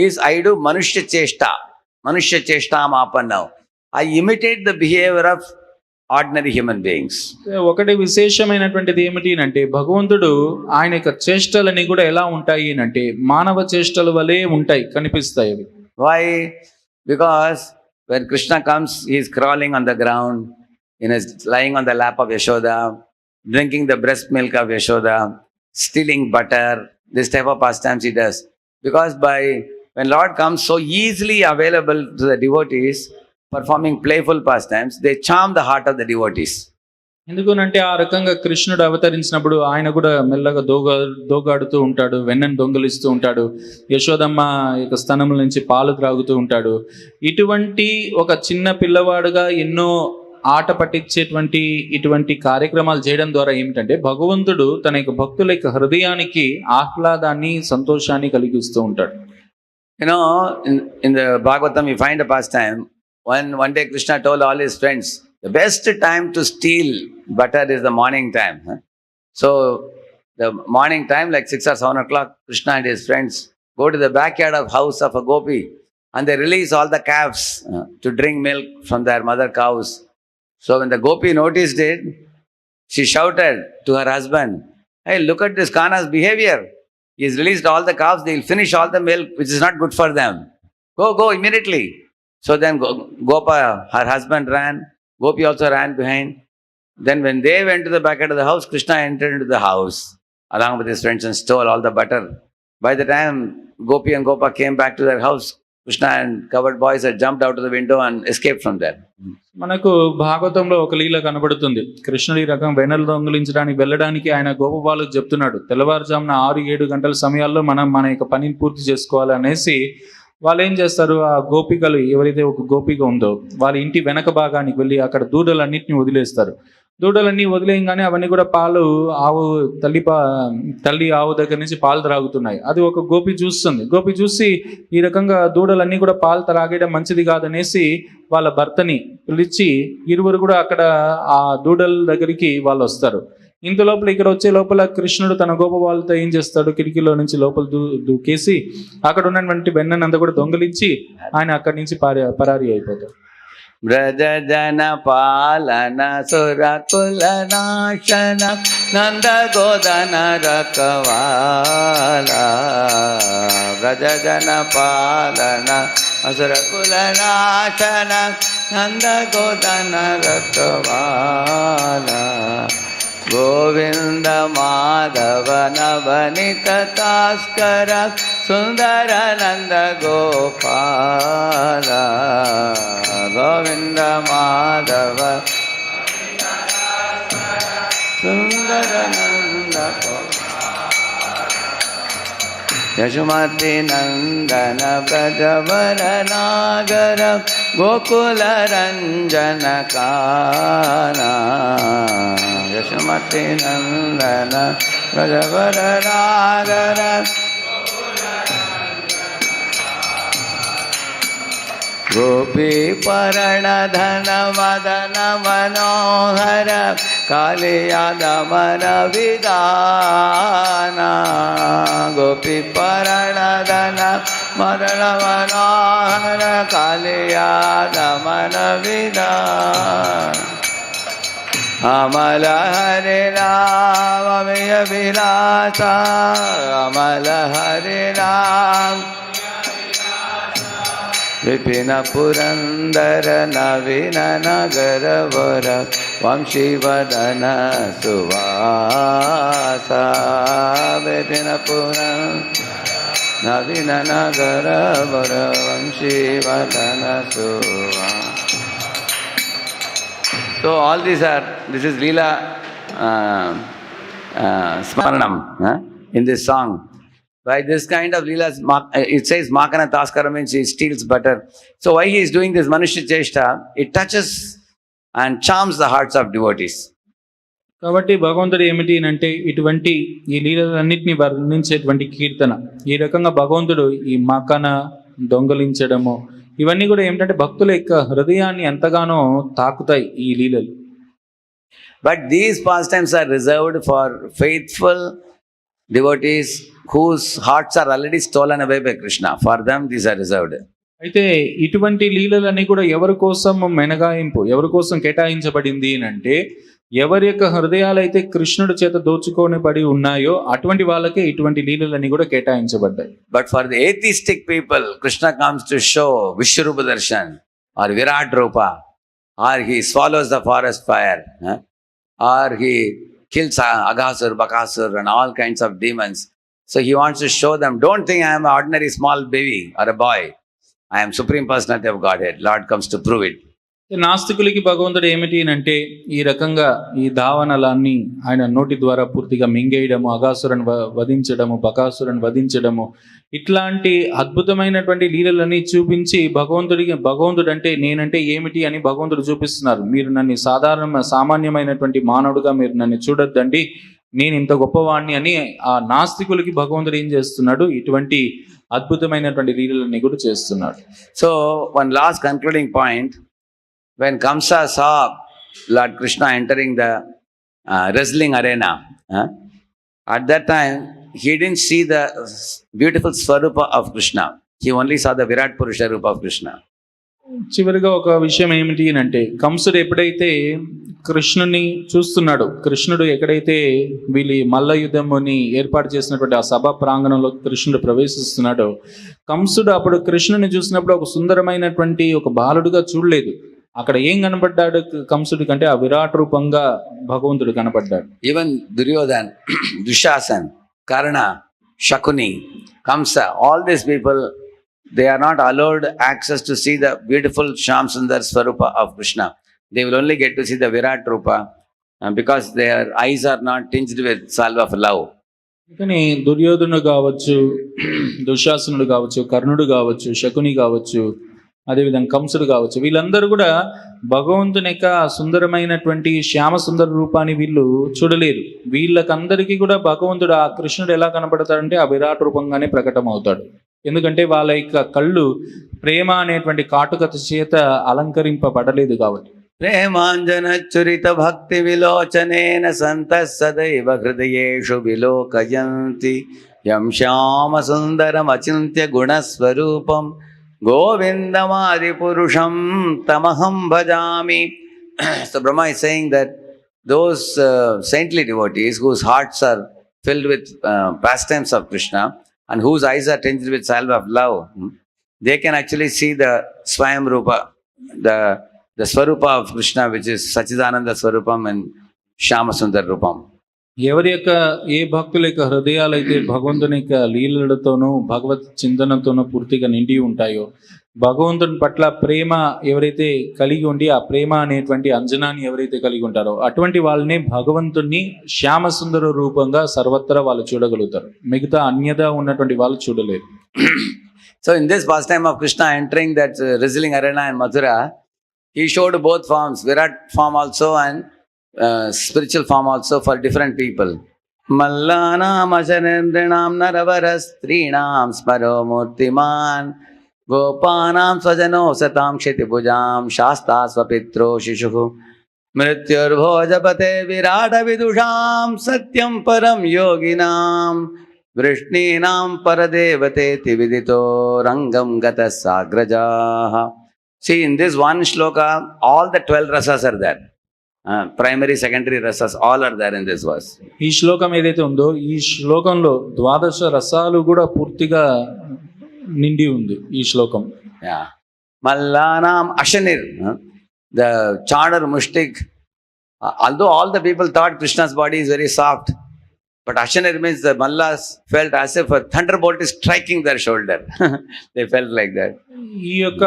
is I do మనుష్య చేష్టామాపన్నం. I imitate the behaviour of ordinary human beings. ఒకటి విశేషమైనటువంటిది ఏమిటి అంటే, భగవంతుడు ఆయన యొక్క చేష్టలని కూడా ఎలా ఉంటాయి అంటే, మానవ చేష్టల వలె ఉంటాయి, కనిపిస్తాయి అవి. Why? Because when Krishna comes, he is crawling on the ground, lying on the lap of Yashoda, drinking the breast milk of Yashoda, stealing butter. This type of pastimes he does. Because when Lord comes so easily available to the devotees, performing playful pastimes, they charm the heart of the devotees. ఎందుకనంటే ఆ రకంగా కృష్ణుడు అవతరించినప్పుడు ఆయన కూడా మెల్లగా దోగాడుతూ ఉంటాడు, వెన్నను దొంగలిస్తూ ఉంటాడు, యశోదమ్మ యొక్క స్తనముల నుంచి పాలు త్రాగుతూ ఉంటాడు. ఇటువంటి ఒక చిన్న పిల్లవాడుగా ఎన్నో ఆట పట్టించేటువంటి ఇటువంటి కార్యక్రమాలు చేయడం ద్వారా ఏమిటంటే, భగవంతుడు తన యొక్క భక్తుల యొక్క హృదయానికి ఆహ్లాదాన్ని, సంతోషాన్ని కలిగిస్తూ ఉంటాడు. In the Bhagavatam we find a pastime. One day Krishna told all his friends, the best time to steal butter is the morning time. So the morning time, like 6 or 7 o'clock, Krishna and his friends go to the backyard of house of a gopi, and they release all the calves to drink milk from their mother cows. So when the gopi noticed it, she shouted to her husband, hey, look at this Kana's behavior. He has released all the calves, they will finish all the milk, which is not good for them. Go immediately. So then Gopa, her husband, ran. Gopi also ran behind. Then when they went to the backyard of the house, Krishna entered into the house along with his friends and stole all the butter. By the time Gopi and Gopa came back to their house, Krishna and covered boys had jumped out of the window and escaped from there. మనకు భాగవతంలో ఒక లీల కనబడుతుంది. కృష్ణుడు ఈ రకం వెన్నెలు దొంగిలించడానికి వెళ్ళడానికి ఆయన గోపబాలకు చెప్తున్నాడు, తెల్లవారుజామున 6-7 గంటల సమయాల్లో మనం మన యొక్క పనిని పూర్తి చేసుకోవాలి అనేసి వాళ్ళు ఏం చేస్తారు, ఆ గోపికలు ఎవరైతే ఒక గోపిక ఉందో వాళ్ళ ఇంటి వెనక భాగానికి వెళ్ళి అక్కడ దూడలన్నింటినీ వదిలేస్తారు. దూడలన్నీ వదిలేయంగానే అవన్నీ కూడా పాలు తల్లి ఆవు దగ్గర నుంచి పాలు త్రాగుతున్నాయి. అది ఒక గోపి చూస్తుంది. గోపి చూసి ఈ రకంగా దూడలన్నీ కూడా పాలు త్రాగడం మంచిది కాదనేసి వాళ్ళ భర్తని పిలిచి ఇరువురు కూడా అక్కడ ఆ దూడల దగ్గరికి వాళ్ళు వస్తారు. ఇంత లోపల ఇక్కడ వచ్చే లోపల కృష్ణుడు తన గోప వాళ్ళతో ఏం చేస్తాడు, కిటికీలో నుంచి లోపల దూకేసి అక్కడ ఉన్నటువంటి వెన్ననంతా కూడా దొంగలించి ఆయన అక్కడి నుంచి పరారీ అయిపోతాడు. బ్రజ జన పాలన సురకుల నాశన నంద గోదన రకవాల. బ్రజ జన పాలన సురకుల నాశన నంద గోదన రకవాల. గోవింద మాధవ నవనిత తాస్కర సుందర నంద గోపాల. గోవింద మాధవ సుందర నంద యశుమతి నందన బ్రజవర నాగర గోకుల రంజన కాన. యశుమతి నందన బ్రజవర నాగర గోపీ పరణ ధన మదన మనోహర కాళియాదమన విధాన. గోపీ పరణ ధన మదన మనోహర కాళియాదమన విధాన. అమల హరే రామ వియ విలాస అమల హరే రామ విపిన పురందర నవీన నగర వర వంశీవదన సువాస విపిన నవీన నగర వర వంశీవదన సువాస. So all these are, this is Leela Smaranam in this song. By this kind of Leela, it says Makana Taskara means he steals butter. So why he is doing this Manushya Cheshta, it touches and charms the hearts of devotees. కాబట్టి భగవంతుడు ఏమిటి అంటే ఇటువంటి ఈ లీలలన్నింటినీ వర్ణించేటువంటి కీర్తన. ఈ రకంగా భగవంతుడు ఈ మకన దొంగలించడము ఇవన్నీ కూడా ఏమిటంటే భక్తుల యొక్క హృదయాన్ని ఎంతగానో తాకుతాయి ఈ లీలలు. But these pastimes are reserved for faithful devotees whose hearts are already stolen away by Krishna. For them these are reserved. అయితే ఇటువంటి లీలలన్నీ కూడా ఎవరి కోసం మెనగాయింపు, ఎవరి కోసం కేటాయించబడింది అంటే ఎవరి యొక్క హృదయాలు అయితే కృష్ణుడి చేత దోచుకొని పడి ఉన్నాయో అటువంటి వాళ్ళకే ఇటువంటి లీలలన్నీ కూడా కేటాయించబడ్డాయి. But for the atheistic people, Krishna comes to show Vishwarupa Darshan or Virat Rupa, or he swallows the forest fire, or he kills Aghasur, Bakasur and all kinds of demons. So he wants to show them, don't think I am an ordinary small baby or a boy. I am Supreme Personality of Godhead. Lord comes to prove it. నాస్తికులకి భగవంతుడు ఏమిటి అంటే ఈ రకంగా ఈ దావనలన్నీ ఆయన నోటి ద్వారా పూర్తిగా మింగేయడము, అఘాసురను వధించడము, బకాసురను వధించడము, ఇట్లాంటి అద్భుతమైనటువంటి లీలలన్నీ చూపించి భగవంతుడు అంటే నేనంటే ఏమిటి అని భగవంతుడు చూపిస్తున్నారు. మీరు నన్ను సామాన్యమైనటువంటి మానవుడుగా మీరు నన్ను చూడొద్దండి, నేను ఇంత గొప్పవాణ్ణి అని ఆ నాస్తికులకి భగవంతుడు ఏం చేస్తున్నాడు, ఇటువంటి అద్భుతమైనటువంటి లీలలన్నీ కూడా చేస్తున్నాడు. So one last concluding point. When Kamsa saw Lord Krishna entering the wrestling arena, at that time he didn't see the beautiful Swarupa of Krishna. He only saw the Virat Purusha Rupa of Krishna. చివరిగా ఒక విషయం ఏమిటి అంటే కంసుడు ఎప్పుడైతే కృష్ణుని చూస్తున్నాడు, కృష్ణుడు ఎక్కడైతే వీళ్ళు మల్ల యుద్ధముని ఏర్పాటు చేసినటువంటి ఆ సభా ప్రాంగణంలో కృష్ణుడు ప్రవేశిస్తున్నాడో, కంసుడు అప్పుడు కృష్ణుని చూసినప్పుడు ఒక సుందరమైనటువంటి ఒక బాలుడుగా చూడలేదు. అక్కడ ఏం కనపడ్డాడు కంసుడి కంటే ఆ విరాట్ రూపంగా భగవంతుడు కనపడ్డాడు. Even Duryodhan, Dushasan, Karna, Shakuni, Kamsa, all these people, they are not allowed access to see the beautiful Shyam Sundar Swarupa of Krishna. They will only get to see the Virat Rupa because their eyes are not tinged with salve of love. కానీ దుర్యోధనుడు కావచ్చు, దుశాసనుడు కావచ్చు, కర్ణుడు కావచ్చు, శకుని కావచ్చు, అదేవిధంగా కంసుడు కావచ్చు, వీళ్ళందరూ కూడా భగవంతుని యొక్క సుందరమైనటువంటి శ్యామ సుందర రూపాన్ని వీళ్ళు చూడలేరు. వీళ్ళకందరికీ కూడా భగవంతుడు ఆ కృష్ణుడు ఎలా కనపడతాడంటే ఆ విరాట్ రూపంగానే ప్రకటన అవుతాడు. ఎందుకంటే వాళ్ళ యొక్క కళ్ళు ప్రేమ అనేటువంటి కాటుకత చేత అలంకరింపబడలేదు కాబట్టి. ప్రేమాంజన చురిత భక్తి విలోచనేన సంత సదైవ హృదయేషు విలోకయంతి యం శ్యామ సుందరం అచింత్య గుణస్వరూపం గోవిందమాది పురుషం తమహం భజామి. So Brahma is saying that those saintly devotees whose hearts are filled with pastimes of Krishna and whose eyes are tinged with salve of love, they can actually see the Swayam Rupa, the Swarupa of Krishna, which is Sachidananda Swarupam and Shyama Sundar Rupam. ఎవరి యొక్క ఏ భక్తుల యొక్క హృదయాలు అయితే భగవంతుని యొక్క లీలలతోనూ భగవత్ చింతనతోనూ పూర్తిగా నిండి ఉంటాయో, భగవంతుని పట్ల ప్రేమ ఎవరైతే కలిగి ఉండి ఆ ప్రేమ అనేటువంటి అంజనాన్ని ఎవరైతే కలిగి ఉంటారో అటువంటి వాళ్ళని భగవంతుణ్ణి శ్యామ సుందర రూపంగా సర్వత్రా వాళ్ళు చూడగలుగుతారు. మిగతా అన్యదా ఉన్నటువంటి వాళ్ళు చూడలేరు. So in this pastime of Krishna entering that wrestling arena in Mathura, he showed both forms, Virat form also and spiritual form also for different people. Mallanam asharendrinam naravarastrinam smaro murtiman gopanam swajano satam kshetibhujam shasta swapitro shishuhu mrityurbhojapate virata vidusham satyam param yoginam vrishninam paradevate tividito rangam gata sagrajaha. See, in this one shloka all the 12 rasas are there. primary, secondary rasas, all are there in this verse. ఈ శ్లోకం ఏదైతే ఉందో ఈ శ్లోకంలో ద్వాదశ రసాలు కూడా పూర్తిగా నిండి ఉంది ఈ శ్లోకం. Yeah. Mallanam Ashanir, the Chadar Mushtik. Although all the people thought Krishna's body is very soft, but Ashanir means the Mallas felt as if a thunderbolt is striking their shoulder. They felt like that. ఈ యొక్క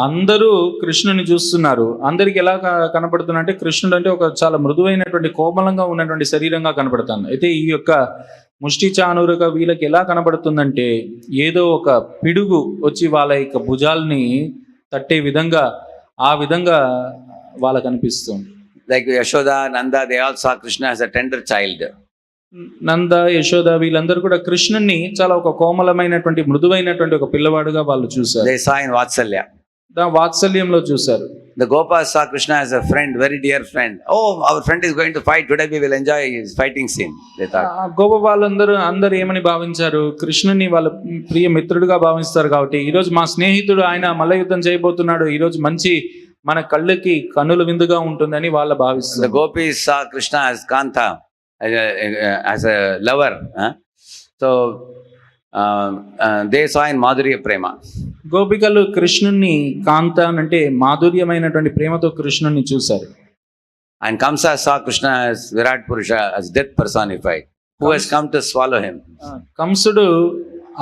అందరూ కృష్ణుని చూస్తున్నారు. అందరికి ఎలా కనపడుతుందంటే కృష్ణుడు అంటే ఒక చాలా మృదువైనటువంటి కోమలంగా ఉన్నటువంటి శరీరంగా కనపడుతుంది. అయితే ఈ యొక్క ముష్టి చానురుగా వీళ్ళకి ఎలా కనబడుతుందంటే ఏదో ఒక పిడుగు వచ్చి వాళ్ళ యొక్క భుజాల్ని తట్టే విధంగా ఆ విధంగా వాళ్ళకు అనిపిస్తుంది. Like Yashoda, Nanda, they all saw Krishna as a tender child. నంద, యశోద వీళ్ళందరూ కూడా కృష్ణుని చాలా ఒక కోమలమైనటువంటి మృదువైనటువంటి ఒక పిల్లవాడుగా వాళ్ళు చూశారు. They saw in Vatsalya. వాత్సల్యంలో చూశారు. The Gopas saw Krishna as a friend, very dear friend. Oh, our friend is going to fight. Today we will enjoy his fighting scene. They thought. గోప వాళ్ళందరూ ఏమని భావించారు? కృష్ణుని వాళ్ళ ప్రియ మిత్రుడిగా భావిస్తారు కాబట్టి ఈరోజు మా స్నేహితుడు ఆయన మల్ల యుద్ధం చేయబోతున్నాడు, ఈరోజు మంచి మన కళ్ళకి కన్నుల విందుగా ఉంటుందని వాళ్ళు భావిస్తారు. The Gopis saw Krishna as Kanta, as a lover. So they saw in Madhurya Prema. గోపికలు కృష్ణుని కాంత అంటే మాధుర్యమైనటువంటి ప్రేమతో కృష్ణుని చూశారు. And Kamsa saw Krishna as Virat Purusha, as death personified, who has come to swallow him. కంసుడు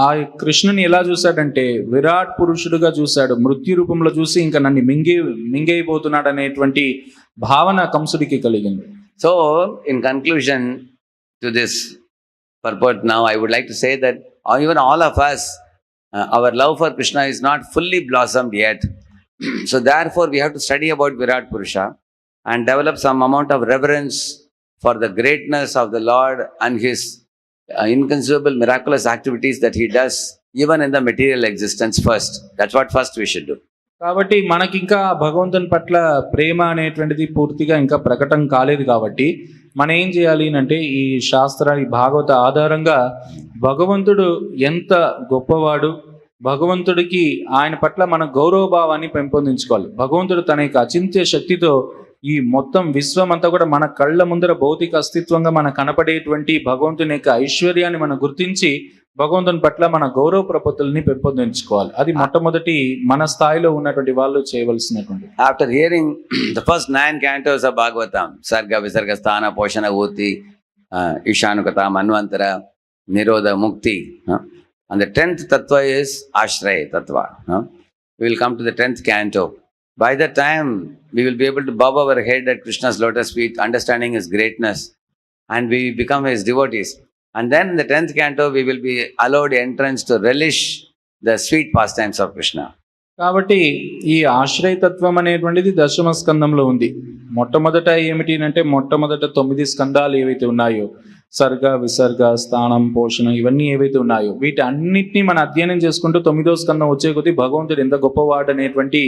ఆ కృష్ణుని ఎలా చూశాడంటే విరాట్ పురుషుడుగా చూశాడు, మృత్యు రూపంలో చూసి ఇంకా నన్ను మింగైపోతున్నాడు అనేటువంటి భావన కంసుడికి కలిగింది. So in conclusion to this purport, now I would like to say that even all of us, our love for Krishna is not fully blossomed yet. So therefore we have to study about Virat Purusha and develop some amount of reverence for the greatness of the Lord and his inconceivable miraculous activities that he does even in the material existence first. That's what first we should do. కాబట్టి మనకి ఇంకా భగవంతుని పట్ల ప్రేమ అనేటువంటిది పూర్తిగా ఇంకా ప్రకటన కాలేదు. కాబట్టి మనం ఏం చేయాలి అంటే ఈ శాస్త్రాన్ని భాగవత ఆధారంగా భగవంతుడు ఎంత గొప్పవాడు, భగవంతుడికి ఆయన పట్ల మన గౌరవ భావాన్ని పెంపొందించుకోవాలి. భగవంతుడు తన యొక్క అచింత్య శక్తితో ఈ మొత్తం విశ్వం అంతా కూడా మన కళ్ళ ముందర భౌతిక అస్తిత్వంగా మన కనపడేటువంటి భగవంతుని యొక్క ఐశ్వర్యాన్ని మనం గుర్తించి భగవంతుని పట్ల మన గౌరవ ప్రపత్తుల్ని పెంపొందించుకోవాలి. అది మొట్టమొదటి మన స్థాయిలో ఉన్నటువంటి వాళ్ళు చేయవలసినటువంటి. After hearing the first 9 cantos of Bhagavatam, Sarga, Visarga, Sthana, Poshana, Uti, Ishanukata, Manvantara, Nirodha, Mukti, and the 10th tattva is Ashraya tattva. We will come to the 10th canto. By that time, we will be able to bow our head at Krishna's lotus feet, understanding his greatness, and we become his devotees. And then in the 10th canto, we will be allowed entrance to relish the sweet pastimes of Krishna. కాబట్టి ఈ ఆశ్రయతత్వం అనేటువంటిది దశమ స్కందంలో ఉంది. మొట్టమొదట ఏమిటి అంటే మొట్టమొదట 9 స్కందాలు ఏవైతే ఉన్నాయో, సర్గ, విసర్గ, స్థానం, పోషణ, ఇవన్నీ ఏవైతే ఉన్నాయో వీటి అన్నిటినీ మనం అధ్యయనం చేసుకుంటూ 9వ స్కందం వచ్చే కొద్దీ భగవంతుడు ఎంత గొప్పవాడు అనేటువంటి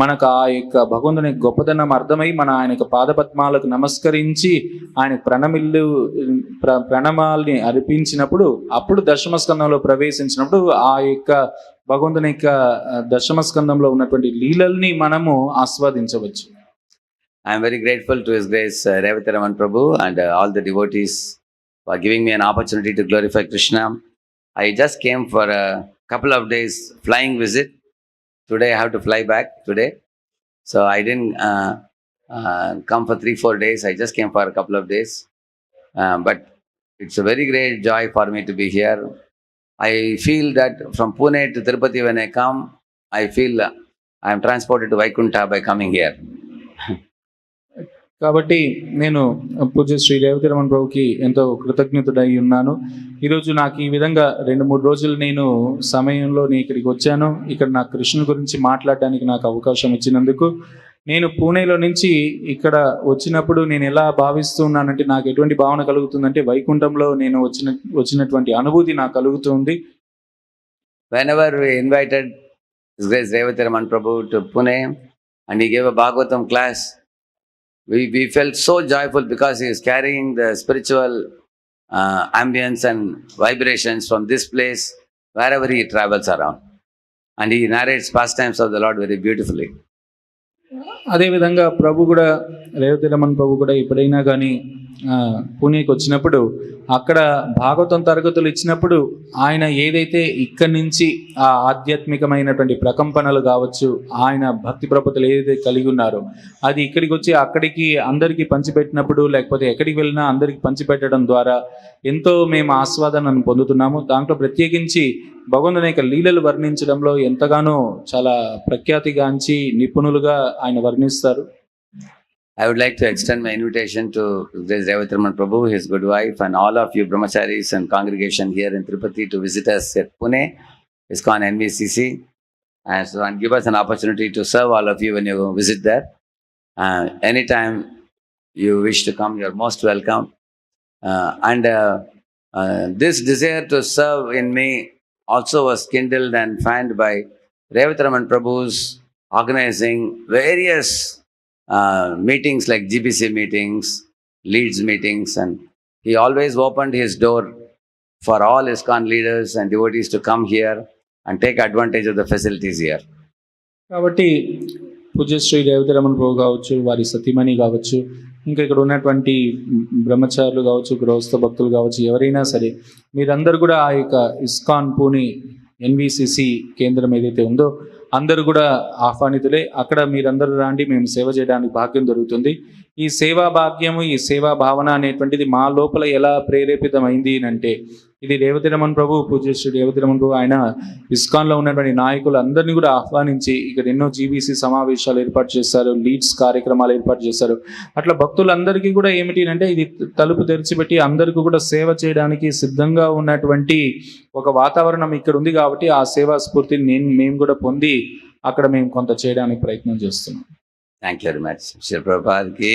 మనకు ఆ యొక్క భగవంతుని గొప్పదనం అర్థమై మన ఆయన యొక్క పాదపద్మాలకు నమస్కరించి ఆయన ప్రణామాల్ని అర్పించినప్పుడు అప్పుడు దశమ స్కందంలో ప్రవేశించినప్పుడు ఆ యొక్క భగవంతుని యొక్క దశమ స్కందంలో ఉన్నటువంటి లీలల్ని మనము ఆస్వాదించవచ్చు. I am very grateful to His Grace Revati Raman Prabhu and all the devotees for giving me an opportunity to glorify Krishna. I just came for a couple of days flying visit. Today I have to fly back today. So I didn't come for 3-4 days. I just came for a couple of days. But it's a very great joy for me to be here. I feel that from Pune to Tirupati when I come, I feel I am transported to Vaikuntha by coming here. కాబట్టి నేను పూజ్య శ్రీ రేవతి రమణ ప్రభుకి ఎంతో కృతజ్ఞతుడై ఉన్నాను. ఈరోజు నాకు ఈ విధంగా 2-3 రోజులు నేను సమయంలో నేను ఇక్కడికి వచ్చాను. ఇక్కడ నాకు కృష్ణుని గురించి మాట్లాడడానికి నాకు అవకాశం ఇచ్చినందుకు నేను పూణేలో నుంచి ఇక్కడ వచ్చినప్పుడు నేను ఎలా భావిస్తున్నానంటే నాకు ఎటువంటి భావన కలుగుతుందంటే వైకుంఠంలో నేను వచ్చినటువంటి అనుభూతి నాకు కలుగుతుంది. Whenever we invited His Grace Revati Raman Prabhu to Pune and he gave a Bhagavatam class, we felt so joyful because he is carrying the spiritual ambience and vibrations from this place wherever he travels around. And he narrates pastimes of the Lord very beautifully. అదేవిధంగా ప్రభు కూడా రేవతి రమణ్ ప్రభు కూడా ఎప్పుడైనా కానీ పూణేకి వచ్చినప్పుడు అక్కడ భాగవతం తరగతులు ఇచ్చినప్పుడు ఆయన ఏదైతే ఇక్కడి నుంచి ఆ ఆధ్యాత్మికమైనటువంటి ప్రకంపనలు కావచ్చు, ఆయన భక్తి ప్రపత్తులు ఏదైతే కలిగి ఉన్నారో అది ఇక్కడికి వచ్చి అక్కడికి అందరికీ పంచిపెట్టినప్పుడు, లేకపోతే ఎక్కడికి వెళ్ళినా అందరికీ పంచిపెట్టడం ద్వారా ఎంతో మేము ఆస్వాదనను పొందుతున్నాము. దాంట్లో ప్రత్యేకించి భగవంతుని యొక్క లీలలు వర్ణించడంలో ఎంతగానో చాలా ప్రఖ్యాతిగాంచి నిపుణులుగా ఆయన వర్ణిస్తారు. I would like to extend my invitation to Devotional Raman Prabhu, his good wife, and all of you brahmacharis and congregation here in Tirupati to visit us at Pune, ISKCON NVCC, and give us an opportunity to serve all of you when you visit there. Anytime you wish to come, you are most welcome. This desire to serve in me also was kindled and fanned by Devotional Raman Prabhu's organizing various meetings like GBC meetings, Leads meetings, and he always opened his door for all ISKCON leaders and devotees to come here and take advantage of the facilities here. కాబట్టి పూజ్యశ్రీ రేవతి రమణ ప్రభు కావచ్చు, వారి సతీమణి కావచ్చు, ఇంకా ఇక్కడ ఉన్నటువంటి బ్రహ్మచారులు కావచ్చు, గృహస్థ భక్తులు కావచ్చు, ఎవరైనా సరే మీరందరూ కూడా ఆ యొక్క ఇస్కాన్ పూణే ఎన్విసిసి కేంద్రం ఏదైతే ఉందో అందరూ కూడా ఆహ్వానితులే. అక్కడ మీరందరూ రాండి, మేము సేవ చేయడానికి భాగ్యం దొరుకుతుంది. ఈ సేవా భాగ్యము, ఈ సేవా భావన అనేటువంటిది మా లోపల ఎలా ప్రేరేపితమైంది అంటే, ఇది రేవతి రమణ్ ప్రభు, పూజ్యశ్రీ రేవతి రమణ్ ప్రభు ఆయన ఇస్కాన్లో ఉన్నటువంటి నాయకులు అందరినీ కూడా ఆహ్వానించి ఇక్కడ ఎన్నో జీబీసీ సమావేశాలు ఏర్పాటు చేస్తారు, లీడ్స్ కార్యక్రమాలు ఏర్పాటు చేస్తారు. అట్లా భక్తులందరికీ కూడా ఏమిటి అంటే ఇది తలుపు తెరిచిపెట్టి అందరికీ కూడా సేవ చేయడానికి సిద్ధంగా ఉన్నటువంటి ఒక వాతావరణం ఇక్కడ ఉంది. కాబట్టి ఆ సేవా స్ఫూర్తిని మేము కూడా పొంది అక్కడ మేము కొంత చేయడానికి ప్రయత్నం చేస్తున్నాం. Thank you very much. Shri Prabhupada ki,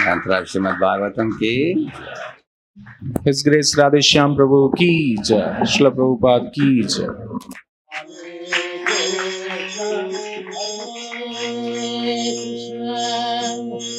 Mantra Srimad Bhagavatam ki. His Grace Radheshyam Prabhu ki jai, Shri Prabhupada ki jai. Hare Krishna, Hare Krishna.